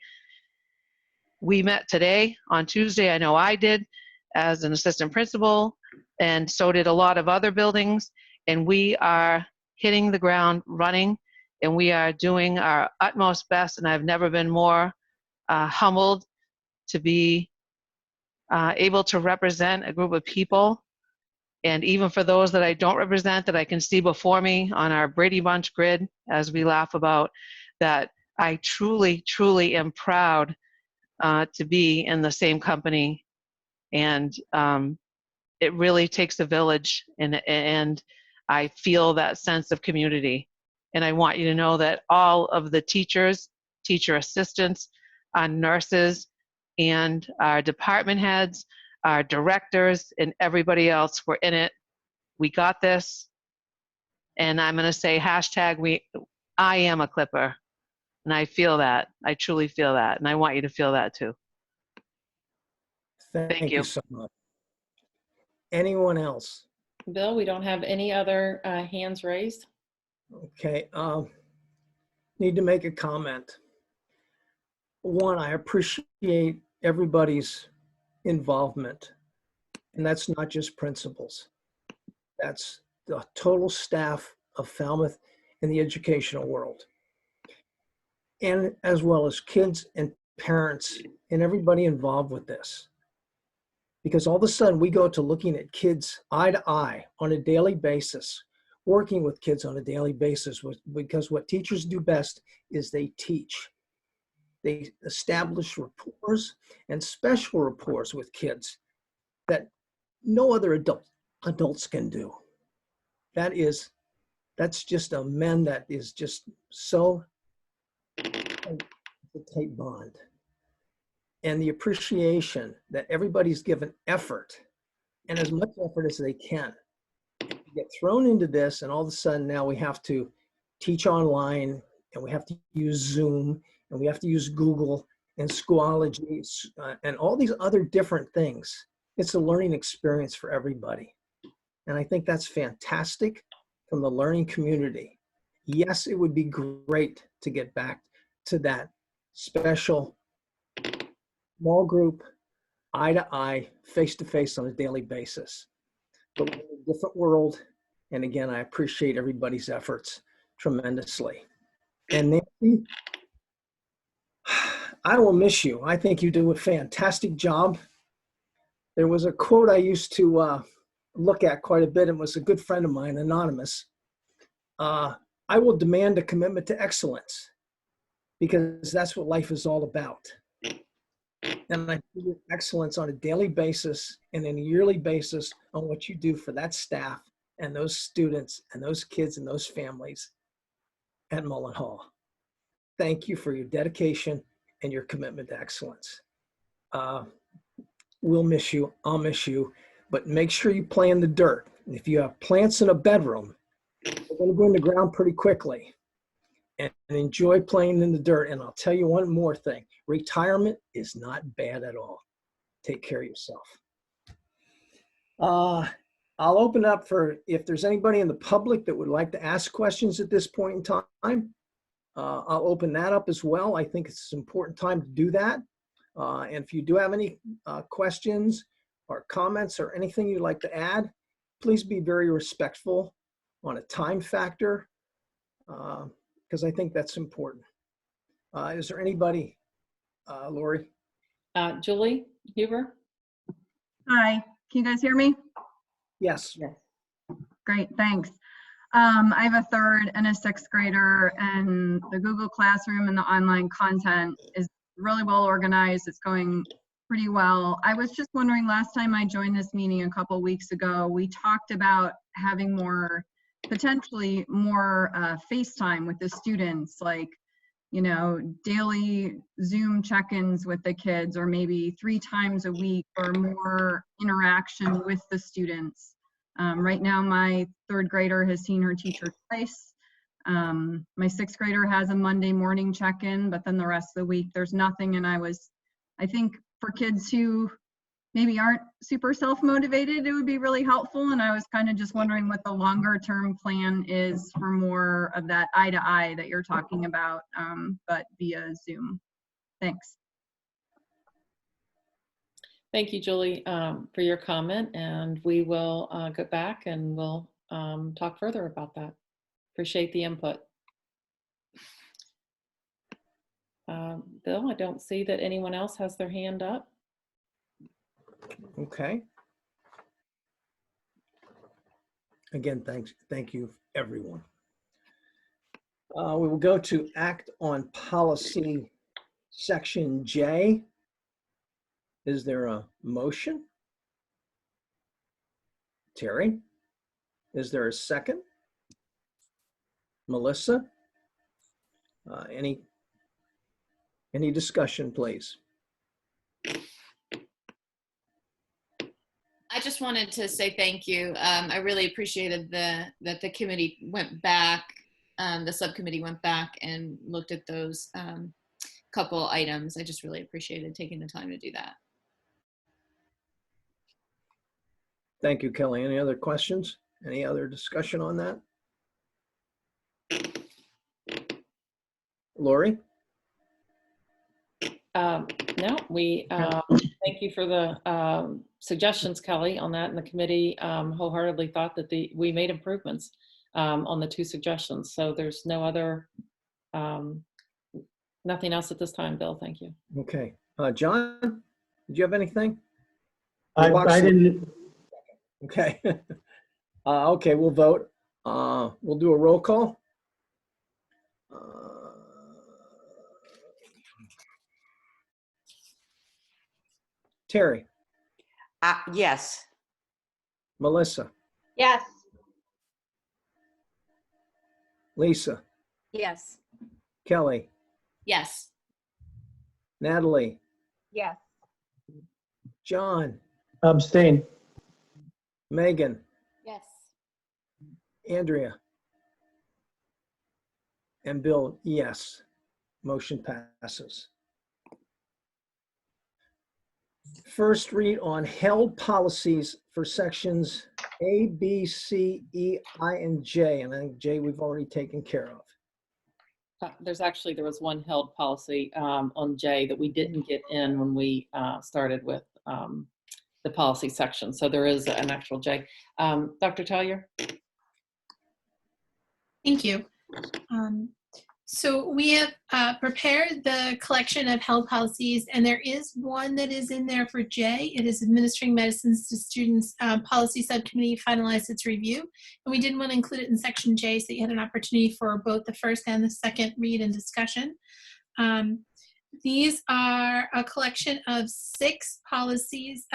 We met today on Tuesday. I know I did as an assistant principal, and so did a lot of other buildings. And we are hitting the ground running, and we are doing our utmost best. And I've never been more humbled to be able to represent a group of people. And even for those that I don't represent, that I can see before me on our Brady Bunch grid, as we laugh about, that I truly, truly am proud to be in the same company. And it really takes a village, and I feel that sense of community. And I want you to know that all of the teachers, teacher assistants, nurses, and our department heads, our directors, and everybody else were in it. We got this. And I'm going to say hashtag I am a Clipper. And I feel that. I truly feel that. And I want you to feel that too. Thank you so much. Anyone else? Bill, we don't have any other hands raised. Okay. Need to make a comment. One, I appreciate everybody's involvement. And that's not just principals. That's the total staff of Falmouth in the educational world. And as well as kids and parents and everybody involved with this. Because all of a sudden we go to looking at kids eye to eye on a daily basis, working with kids on a daily basis, because what teachers do best is they teach. They establish rapports and special rapports with kids that no other adult adults can do. That's just a men that is just so a tight bond. And the appreciation that everybody's given effort, and as much effort as they can. You get thrown into this, and all of a sudden now we have to teach online, and we have to use Zoom, and we have to use Google and Schoology, and all these other different things. It's a learning experience for everybody. And I think that's fantastic from the learning community. Yes, it would be great to get back to that special small group, eye to eye, face to face on a daily basis. But we're in a different world. And again, I appreciate everybody's efforts tremendously. And Nancy, I will miss you. I think you do a fantastic job. There was a quote I used to look at quite a bit, and was a good friend of mine, anonymous. I will demand a commitment to excellence, because that's what life is all about. And I do excellence on a daily basis and on a yearly basis on what you do for that staff and those students and those kids and those families at Mullen Hall. Thank you for your dedication and your commitment to excellence. We'll miss you. I'll miss you. But make sure you play in the dirt. And if you have plants in a bedroom, they're going to go in the ground pretty quickly. And enjoy playing in the dirt. And I'll tell you one more thing. Retirement is not bad at all. Take care of yourself. I'll open up for, if there's anybody in the public that would like to ask questions at this point in time, I'll open that up as well. I think it's an important time to do that. And if you do have any questions or comments or anything you'd like to add, please be very respectful on a time factor, because I think that's important. Is there anybody, Lori? Julie Huber? Hi, can you guys hear me? Yes. Great, thanks. I have a third and a sixth grader, and the Google Classroom and the online content is really well organized. It's going pretty well. I was just wondering, last time I joined this meeting a couple weeks ago, we talked about having potentially more FaceTime with the students, like, you know, daily Zoom check-ins with the kids, or maybe 3 times a week, or more interaction with the students. Right now, my third grader has seen her teacher twice. My sixth grader has a Monday morning check-in, but then the rest of the week there's nothing. And I think for kids who maybe aren't super self-motivated, it would be really helpful. And I was kind of just wondering what the longer term plan is for more of that eye-to-eye that you're talking about, but via Zoom. Thanks. Thank you, Julie, for your comment, and we will go back and we'll talk further about that. Appreciate the input. Bill, I don't see that anyone else has their hand up. Okay. Again, thank you, everyone. We will go to Act on Policy, Section J. Is there a motion? Terry? Is there a second? Melissa? Any discussion, please? I just wanted to say thank you. I really appreciated that the committee went back, the subcommittee went back and looked at those couple items. I just really appreciated taking the time to do that. Thank you, Kelly. Any other questions? Any other discussion on that? Lori? No, we thank you for the suggestions, Kelly, on that, and the committee wholeheartedly thought that we made improvements on the 2 suggestions. So there's no other, nothing else at this time, Bill. Thank you. Okay. John, did you have anything? I didn't. Okay. Okay, we'll vote. We'll do a roll call. Terry? Yes. Melissa, Yes. Lisa, Yes. Kelly, Yes. Natalie, Yes. John, Abstain. Megan, Yes. Andrea, and Bill, yes. Motion passes. First read on held policies for sections A, B, C, E, I, and J. And I think J we've already taken care of. There was one held policy on J that we didn't get in when we started with the policy section. So there is an actual J. Dr. Tallier? Thank you. So we have prepared the collection of held policies, and there is one that is in there for J. It is Administering Medicines to Students Policy Subcommittee finalized its review. And we didn't want to include it in section J, so you had an opportunity for both the first and the second read and discussion. These are a collection of 7 policies.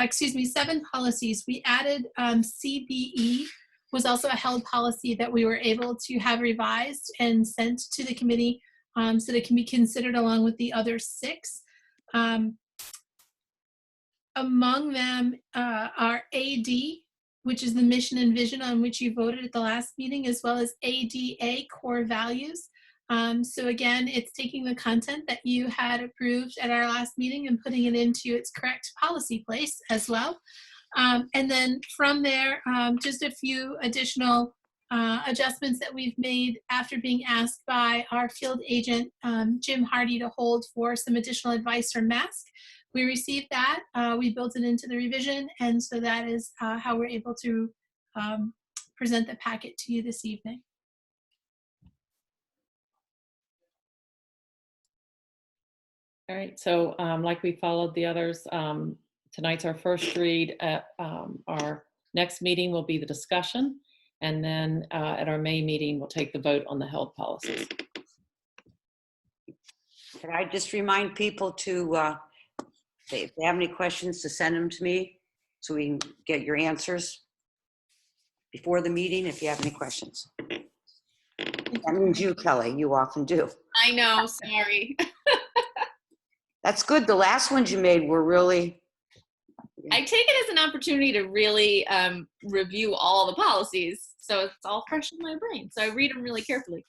We added CBE was also a held policy that we were able to have revised and sent to the committee so that it can be considered along with the other 6. Among them are AD, which is the mission and vision on which you voted at the last meeting, as well as ADA, core values. So again, it's taking the content that you had approved at our last meeting and putting it into its correct policy place as well. And then from there, just a few additional adjustments that we've made after being asked by our field agent, Jim Hardy, to hold for some additional advice from MASC. We received that, we built it into the revision, and so that is how we're able to present the packet to you this evening. All right, so like we followed the others, tonight's our first read. At our next meeting will be the discussion, and then at our May meeting, we'll take the vote on the held policies. Can I just remind people to, if they have any questions, to send them to me so we can get your answers before the meeting if you have any questions. That means you, Kelly. You often do. I know, sorry. That's good. The last ones you made were really... I take it as an opportunity to really review all the policies, so it's all fresh in my brain. So I read them really carefully.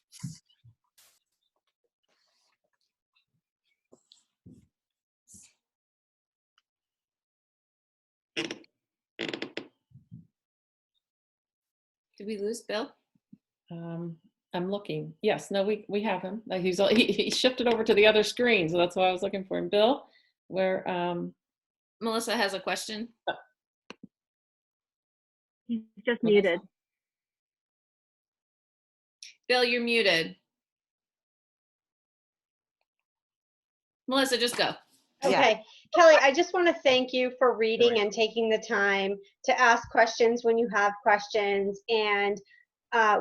Did we lose Bill? I'm looking. Yes, no, we have him. He shifted over to the other screen, so that's why I was looking for him. Bill, where... Melissa has a question. He's just muted. Bill, you're muted. Melissa, just go. Okay. Kelly, I just want to thank you for reading and taking the time to ask questions when you have questions. And I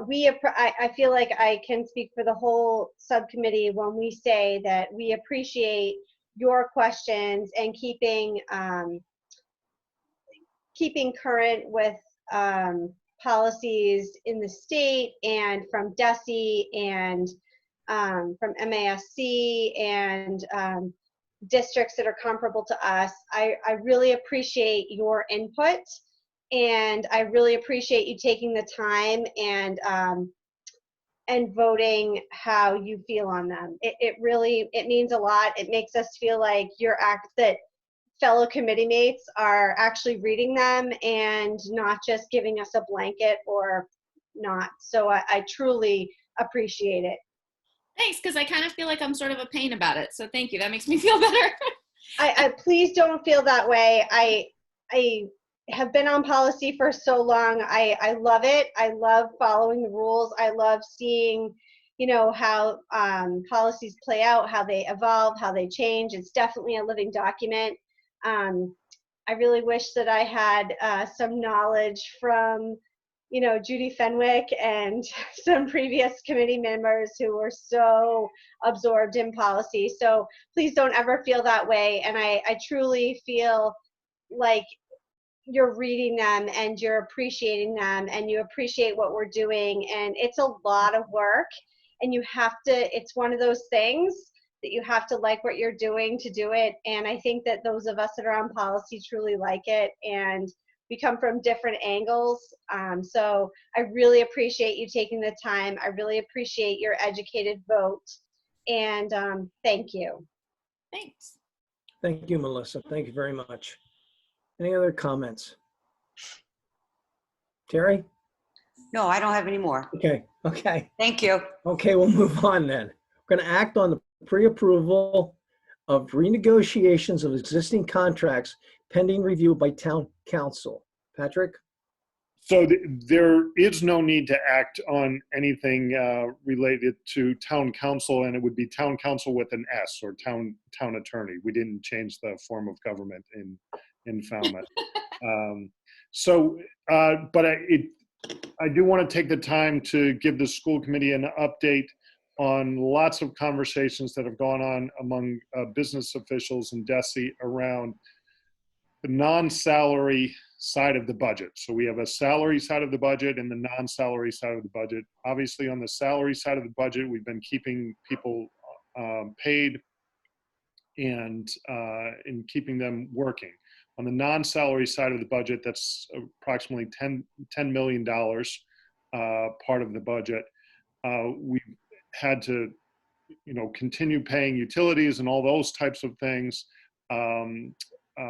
feel like I can speak for the whole subcommittee when we say that we appreciate your questions and keeping current with policies in the state and from DESE and from MASC and districts that are comparable to us. I really appreciate your input, and I really appreciate you taking the time and voting how you feel on them. It really means a lot. It makes us feel like that fellow committee mates are actually reading them and not just giving us a blanket or not. So I truly appreciate it. Thanks, because I kind of feel like I'm sort of a pain about it. So thank you. That makes me feel better. I please don't feel that way. I have been on policy for so long. I love it. I love following the rules. I love seeing, how policies play out, how they evolve, how they change. It's definitely a living document. I really wish that I had some knowledge from, Judy Fenwick and some previous committee members who were so absorbed in policy. So please don't ever feel that way. And I truly feel like you're reading them and you're appreciating them and you appreciate what we're doing. And it's a lot of work, and you have to, it's one of those things that you have to like what you're doing to do it. And I think that those of us that are on policy truly like it, and we come from different angles. So I really appreciate you taking the time. I really appreciate your educated vote. And thank you. Thanks. Thank you, Melissa. Thank you very much. Any other comments? Terry? No, I don't have any more. Okay, okay. Thank you. Okay, we'll move on then. We're going to act on the pre-approval of renegotiations of existing contracts pending review by town council. Patrick? So there is no need to act on anything related to town council, and it would be town council with an S, or town attorney. We didn't change the form of government in Falmouth. But I do want to take the time to give the school committee an update on lots of conversations that have gone on among business officials and DESE around the non-salary side of the budget. So we have a salary side of the budget and the non-salary side of the budget. Obviously, on the salary side of the budget, we've been keeping people paid and keeping them working. On the non-salary side of the budget, that's approximately $10 million part of the budget. We've had to, continue paying utilities and all those types of things.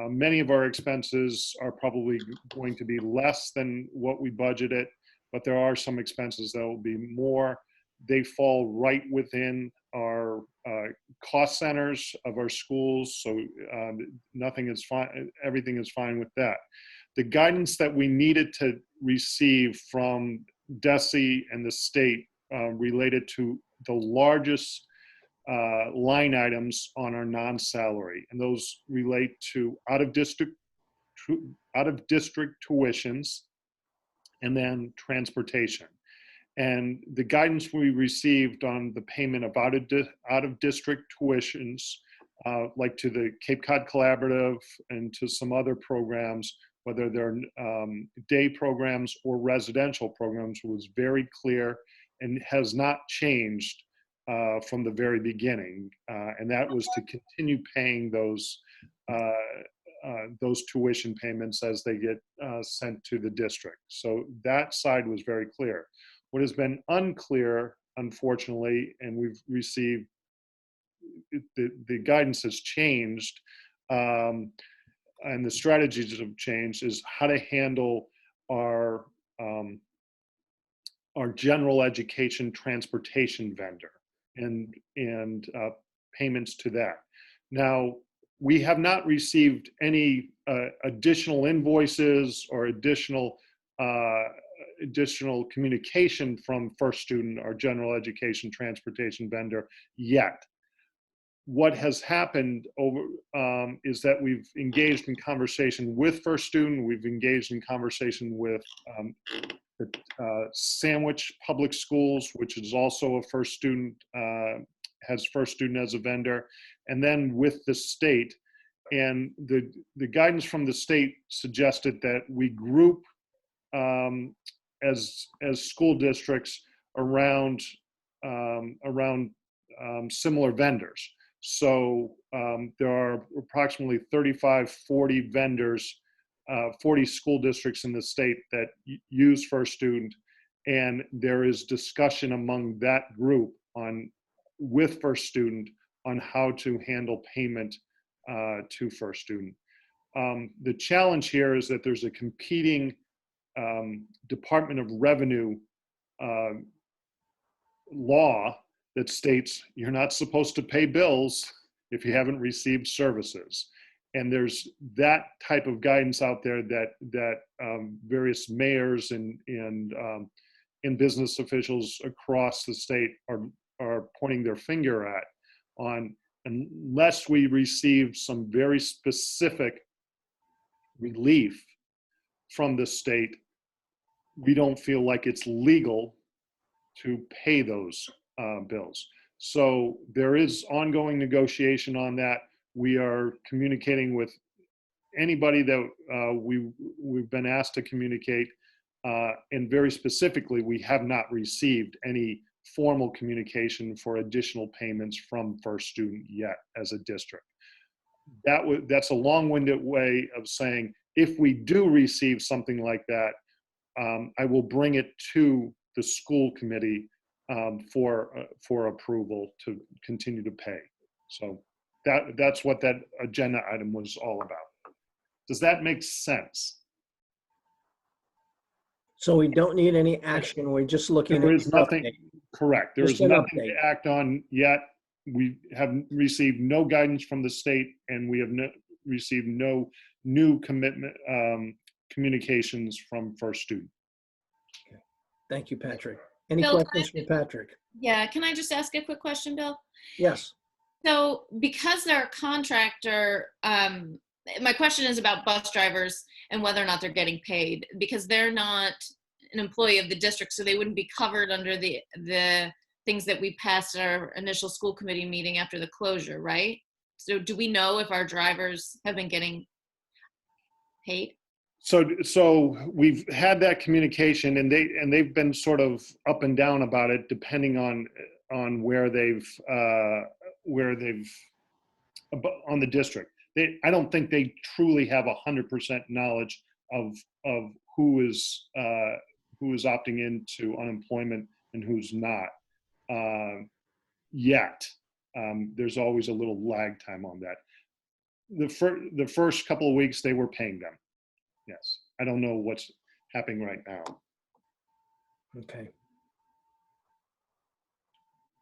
Many of our expenses are probably going to be less than what we budgeted, but there are some expenses that will be more. They fall right within our cost centers of our schools, so nothing is fine. Everything is fine with that. The guidance that we needed to receive from DESE and the state related to the largest line items on our non-salary, and those relate to out-of-district tuitions and then transportation. And the guidance we received on the payment of out-of-district tuitions, like to the Cape Cod Collaborative and to some other programs, whether they're day programs or residential programs, was very clear and has not changed from the very beginning, and that was to continue paying those tuition payments as they get sent to the district. So that side was very clear. What has been unclear, unfortunately, and we've received, the guidance has changed, and the strategies have changed, is how to handle our general education transportation vendor and payments to that. Now, we have not received any additional invoices or additional communication from First Student, our general education transportation vendor, yet. What has happened is that we've engaged in conversation with First Student. We've engaged in conversation with Sandwich Public Schools, which is also a First Student, has First Student as a vendor, and then with the state. And the guidance from the state suggested that we group as school districts around similar vendors. So there are approximately 35, 40 vendors, 40 school districts in the state that use First Student, and there is discussion among that group with First Student on how to handle payment to First Student. The challenge here is that there's a competing Department of Revenue law that states you're not supposed to pay bills if you haven't received services. And there's that type of guidance out there that various mayors and business officials across the state are pointing their finger at, on unless we receive some very specific relief from the state, we don't feel like it's legal to pay those bills. So there is ongoing negotiation on that. We are communicating with anybody that we've been asked to communicate, and very specifically, we have not received any formal communication for additional payments from First Student yet as a district. That's a long-winded way of saying, if we do receive something like that, I will bring it to the school committee for approval to continue to pay. So that's what that agenda item was all about. Does that make sense? So we don't need any action. We're just looking There at is nothing, correct. There Just is an nothing update. to act on yet. We have received no guidance from the state, and we have received no new commitment communications from First Student. Thank you, Patrick. Any Bill, questions for Patrick? Yeah, can I just ask a quick question, Bill? Yes. So because they're a contractor, my question is about bus drivers and whether or not they're getting paid, because they're not an employee of the district, so they wouldn't be covered under the things that we passed at our initial school committee meeting after the closure, right? So do we know if our drivers have been getting paid? So we've had that communication, and they've been sort of up and down about it, depending on where they've on the district. I don't think they truly have 100% knowledge of who is opting into unemployment and who's not yet. There's always a little lag time on that. The first couple of weeks they were paying them. Yes, I don't know what's happening right now. Okay.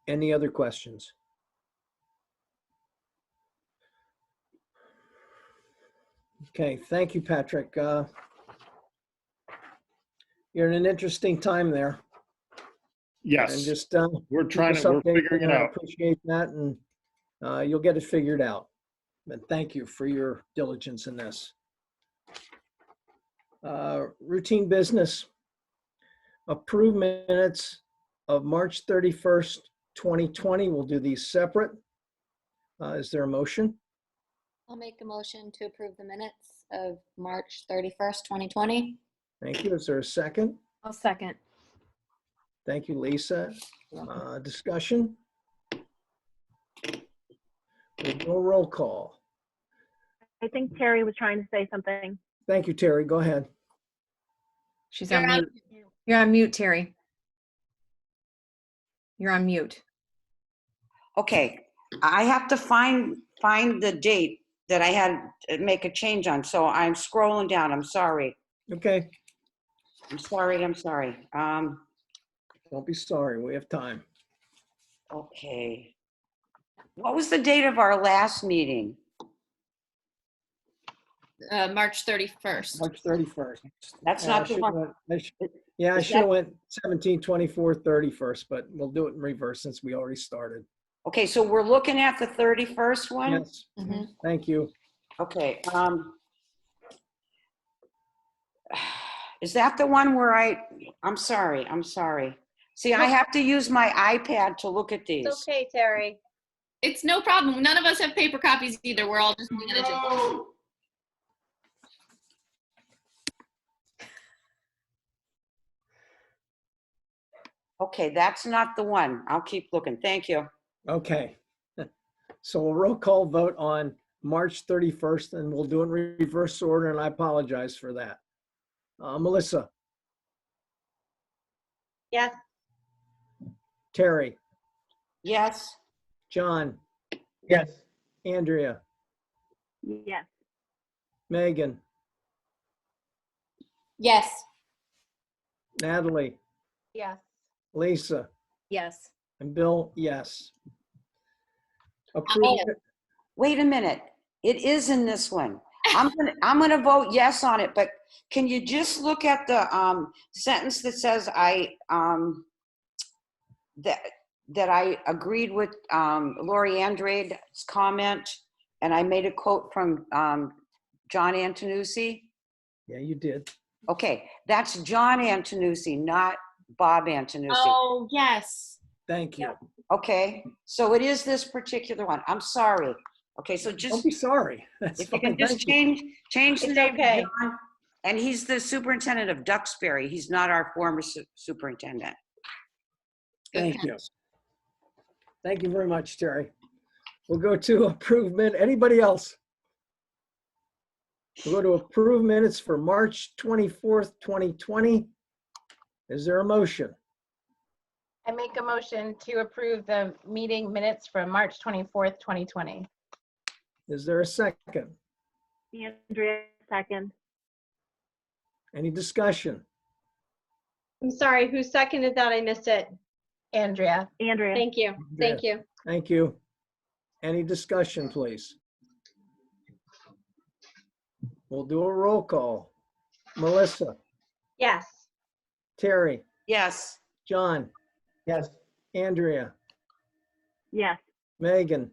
Any other questions? Okay, thank you, Patrick. You're in an interesting time there. Yes, And just we're keep us we're updated, figuring it and I out. appreciate that, and you'll get it figured out. But thank you for your diligence in this. Routine business. Approve minutes of March 31st, 2020. We'll do these separate. Is there a motion? I'll make a motion to approve the minutes of March 31st, 2020. Thank you. Is there a second? I'll second. Thank you, Lisa. Discussion? We'll do a roll call. I think Terry was trying to say something. Thank you, Terry. Go ahead. She's on mute. You're on mute, Terry. You're on mute. Okay, I have to find the date that I had to make a change on, so I'm scrolling down. I'm sorry. Okay. I'm sorry. Don't be sorry. We have time. Okay. What was the date of our last meeting? March 31st. March 31st. That's not the one. I should have went 17, 24, 31st, but we'll do it in reverse since we already started. Okay, so we're looking at the 31st one? Yes. Thank you. Okay. Is that the one where I'm sorry. See, I have to use my iPad to look at these. It's okay, Terry. It's no problem. None of us have paper copies either. We're all just managing. Okay, that's not the one. I'll keep looking. Thank you. Okay. So a roll call vote on March 31st, and we'll do it in reverse order, and I apologize for that. Melissa, Yes. Terry, Yes. John, Yes. Andrea, Yes. Megan, Yes. Natalie, Yes. Lisa, Yes. and Bill, yes. Approve. Wait a minute. It is in this one. I'm gonna vote yes on it, but can you just look at the sentence that says that I agreed with Lori Andrade's comment, and I made a quote from John Antonucci? Yeah, you did. Okay, that's John Antonucci, not Bob Antonucci. Oh, yes. Thank you. Okay, so it is this particular one. I'm sorry. Okay, so Don't just, be sorry. That's if you fine. can just Thank you. change the It's name. okay. John. And he's the superintendent of Duxbury. He's not our former superintendent. Thank you. Thank you very much, Terry. We'll go to approve Anybody else? We'll go to approve minutes for March 24th, 2020. Is there a motion? I make a motion to approve the meeting minutes from March 24th, 2020. Is there a second? Andrea, second. Any discussion? I'm sorry, who seconded that? I missed it. Andrea. Andrea. Thank you. Thank you. Thank you. Any discussion, please? We'll do a roll call. Melissa, Yes. Terry, Yes. John, Yes. Andrea, Yes. Megan,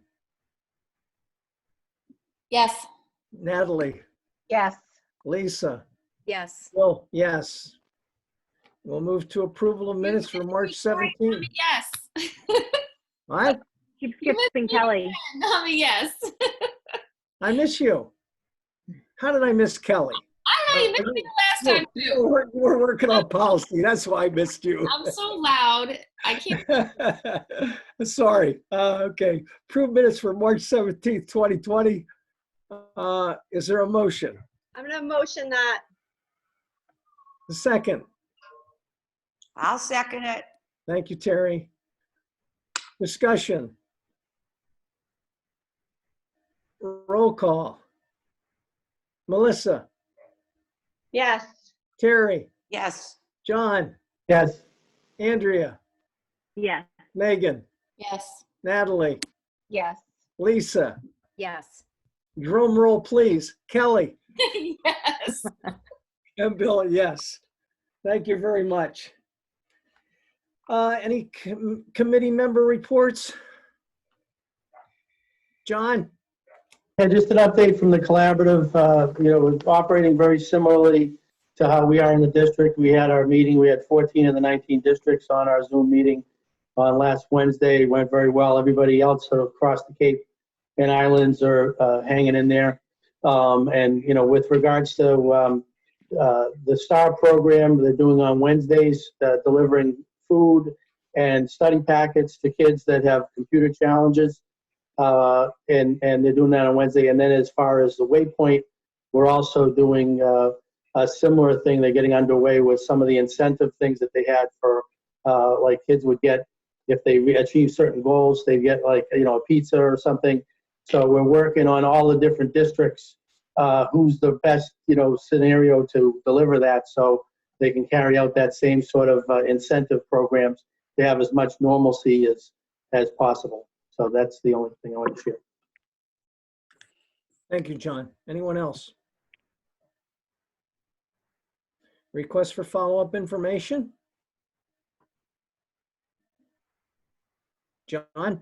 Yes. Natalie, Yes. Lisa, Yes. Will, yes. We'll move to approval of minutes for March 17th. Yes. What? Keep skipping Kelly. Not me, yes. I miss you. How did I miss Kelly? I know you missed me the last time too. We're working on policy. That's why I missed you. I'm so loud. I can't. Sorry. Okay. Approved minutes for March 17th, 2020. Is there a motion? I'm going to motion that. A second. I'll second it. Thank you, Terry. Discussion. Roll call. Melissa, Yes. Terry, Yes. John, Yes. Andrea, Yes. Megan, Yes. Natalie, Yes. Lisa. Yes. Drum roll, please. Kelly Yes. and Bill, yes. Thank you very much. Any committee member reports? John? Yeah, just an update from the collaborative. We're operating very similarly to how we are in the district. We had our meeting. We had 14 of the 19 districts on our Zoom meeting on last Wednesday. It went very well. Everybody else sort of across the Cape and Islands are hanging in there. With regards to the STAR program they're doing on Wednesdays, delivering food and study packets to kids that have computer challenges. And they're doing that on Wednesday. And then as far as the Waypoint, we're also doing a similar thing. They're getting underway with some of the incentive things that they had for, like kids would get, if they achieve certain goals, they get like, a pizza or something. So we're working on all the different districts, who's the best, scenario to deliver that so they can carry out that same sort of incentive programs to have as much normalcy as possible. So that's the only thing I want to share. Thank you, John. Anyone else? Request for follow-up information? John?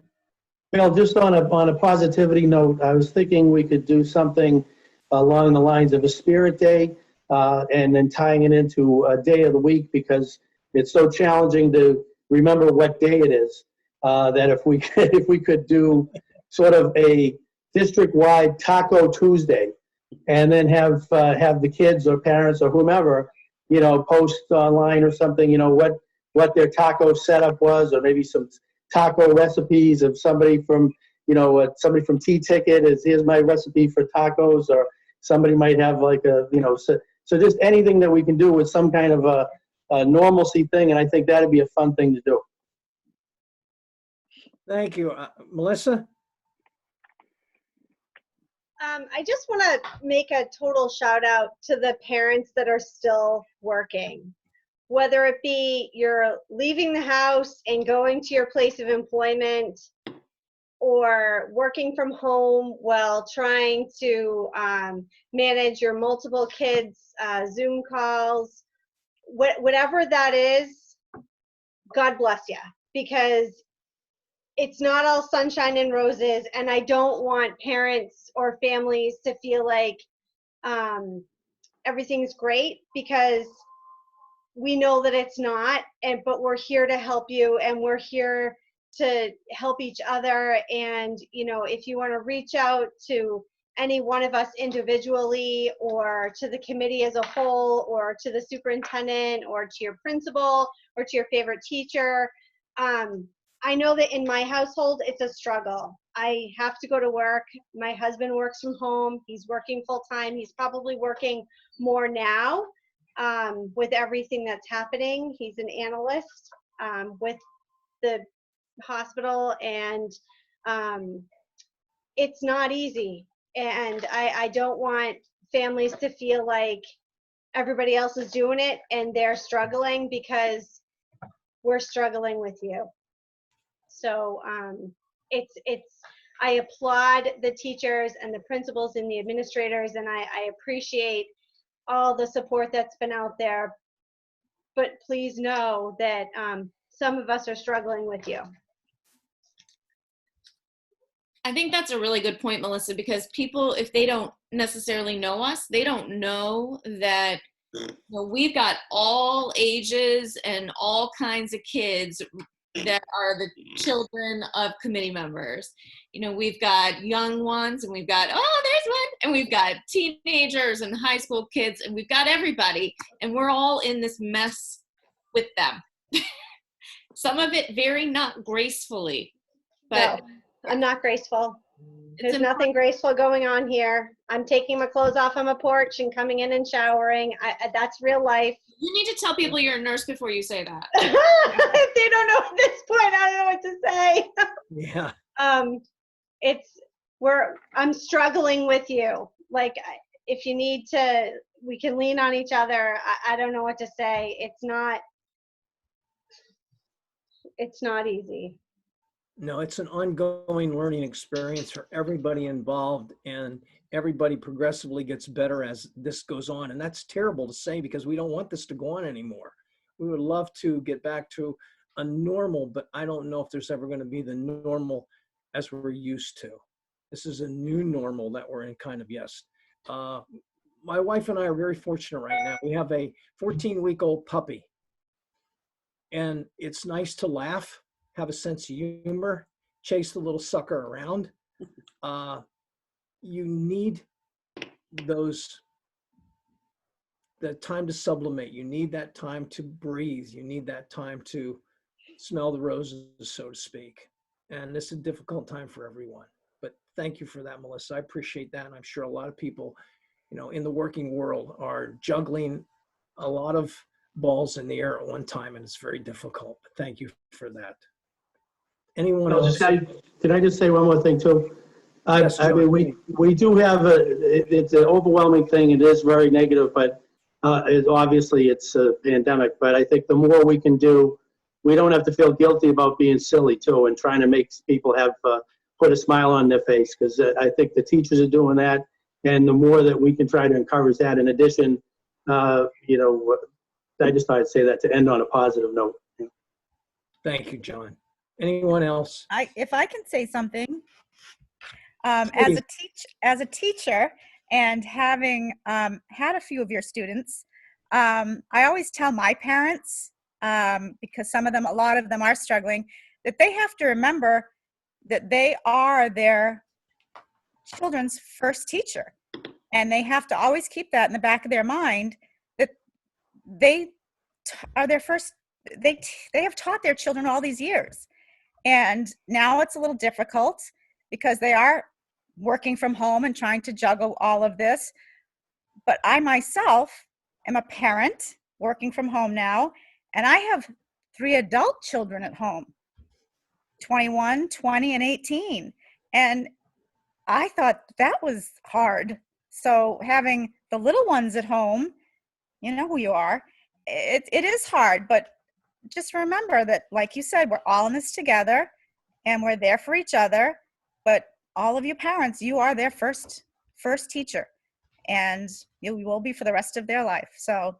Well, just on a positivity note, I was thinking we could do something along the lines of a Spirit Day, and then tying it into a day of the week because it's so challenging to remember what day it is. That if we could do sort of a district-wide Taco Tuesday, and then have the kids or parents or whomever, post online or something, what their taco setup was, or maybe some taco recipes of somebody from T-Ticket is here's my recipe for tacos, or somebody might have like so just anything that we can do with some kind of a normalcy thing, and I think that'd be a fun thing to do. Thank you. Melissa? I just want to make a total shout out to the parents that are still working. Whether it be you're leaving the house and going to your place of employment, or working from home while trying to manage your multiple kids' Zoom calls, whatever that is, God bless you, because it's not all sunshine and roses, and I don't want parents or families to feel like everything's great, because we know that it's not, but we're here to help you, and we're here to help each other. And, you know, if you want to reach out to any one of us individually, or to the committee as a whole, or to the superintendent, or to your principal, or to your favorite teacher. I know that in my household, it's a struggle. I have to go to work. My husband works from home. He's working full time. He's probably working more now with everything that's happening. He's an analyst with the hospital, and it's not easy. And I don't want families to feel like everybody else is doing it and they're struggling, because we're struggling with you. So I applaud the teachers and the principals and the administrators, and I appreciate all the support that's been out there. But please know that some of us are struggling with you. I think that's a really good point, Melissa, because people, if they don't necessarily know us, they don't know that we've got all ages and all kinds of kids that are the children of committee members. You know, we've got young ones, and we've got, oh, there's one, and we've got teenagers and high school kids, and we've got everybody, and we're all in this mess with them. Some of it very not gracefully, but no, I'm not graceful. There's nothing graceful going on here. I'm taking my clothes off on my porch and coming in and showering. That's real life. You need to tell people you're a nurse before you say that. If they don't know at this point, I don't know what to say. Yeah. I'm struggling with you. Like, if you need to, we can lean on each other. I don't know what to say. It's not easy. No, it's an ongoing learning experience for everybody involved, and everybody progressively gets better as this goes on. And that's terrible to say, because we don't want this to go on anymore. We would love to get back to a normal, but I don't know if there's ever going to be the normal as we're used to. This is a new normal that we're in, kind of, yes. My wife and I are very fortunate right now. We have a 14-week-old puppy, and it's nice to laugh, have a sense of humor, chase the little sucker around. You need the time to sublimate. You need that time to breathe. You need that time to smell the roses, so to speak. And it's a difficult time for everyone. But thank you for that, Melissa. I appreciate that. And I'm sure a lot of people, you know, in the working world are juggling a lot of balls in the air at one time, and it's very difficult. But thank you for that. Anyone else? Can I just say one more thing too? Yes, I mean, we do have it's an overwhelming thing. It is very negative, but obviously it's a pandemic. But I think the more we can do, we don't have to feel guilty about being silly too, and trying to make people have put a smile on their face, because I think the teachers are doing that, and the more that we can try to encourage that. In addition, you know, I just thought I'd say that to end on a positive note. Thank you, John. Anyone else? If I can say something, as a teacher and having had a few of your students, I always tell my parents, because a lot of them are struggling, that they have to remember that they are their children's first teacher, and they have to always keep that in the back of their mind, that they are their first. They have taught their children all these years. And now it's a little difficult because they are working from home and trying to juggle all of this. But I myself am a parent working from home now, and I have 3 adult children at home, 21, 20, and 18. And I thought that was hard. So having the little ones at home, you know who you are, it is hard, but just remember that, like you said, we're all in this together and we're there for each other. But all of you parents, you are their first teacher, and you will be for the rest of their life. So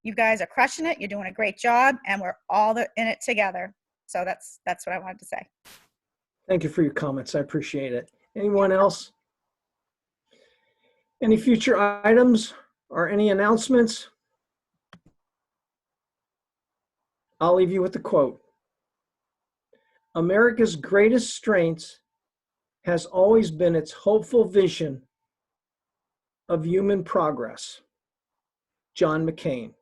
you guys are crushing it. You're doing a great job, and we're all in it together. So that's what I wanted to say. Thank you for your comments. I appreciate it. Anyone else? Any future items or any announcements? I'll leave you with the quote. America's greatest strength has always been its hopeful vision of human progress. John McCain.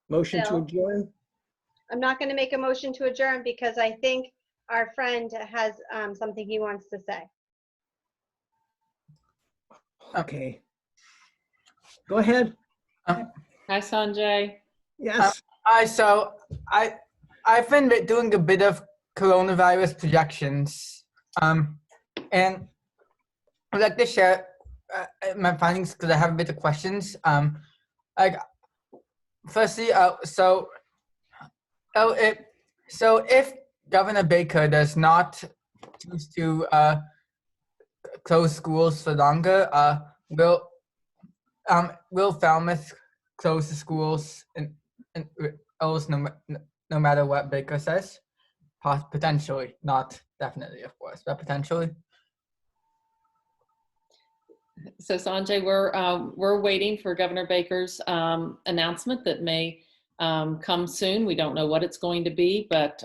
Motion to Bill? adjourn? I'm not going to make a motion to adjourn because I think our friend has something he wants to say. Okay. Go ahead. Hi, Sanjay. Yes. So I've been doing a bit of coronavirus projections, and I'd like to share my findings because I have a bit of questions. Firstly, if Governor Baker does not choose to close schools for longer, will Falmouth close the schools and no matter what Baker says? Potentially, not definitely, of course, but potentially. So Sanjay, we're waiting for Governor Baker's announcement that may come soon. We don't know what it's going to be, but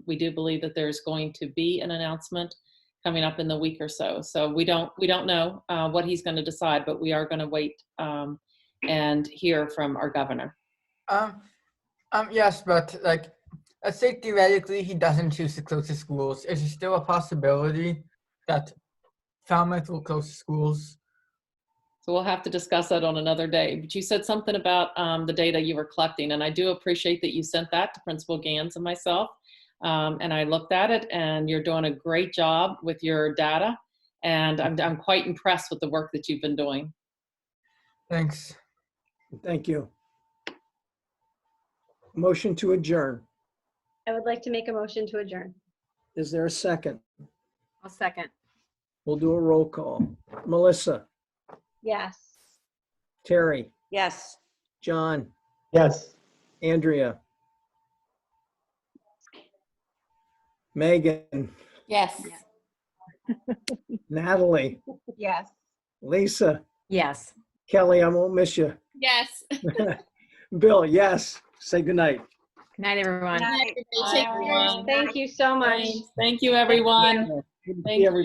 we do believe that there's going to be an announcement coming up in the week or so. So we don't know what he's going to decide, but we are going to wait and hear from our governor. Yes, but let's say theoretically he doesn't choose to close the schools. Is there still a possibility that Falmouth will close the schools? So we'll have to discuss that on another day. But you said something about the data you were collecting, and I do appreciate that you sent that to Principal Gans and myself. And I looked at it, and you're doing a great job with your data. And I'm quite impressed with the work that you've been doing. Thanks. Thank you. Motion to adjourn. I would like to make a motion to adjourn. Is there a second? I'll second. We'll do a roll call. Melissa, Yes. Terry, Yes. John, Yes. Andrea, Megan, Yes. Natalie, Yes. Lisa, Yes. Kelly, I won't miss you. Yes. Bill, yes. Say goodnight. Good night, everyone. Bye, everyone. Thank you so much. Thank you, everyone. Good to see Thank you. everybody.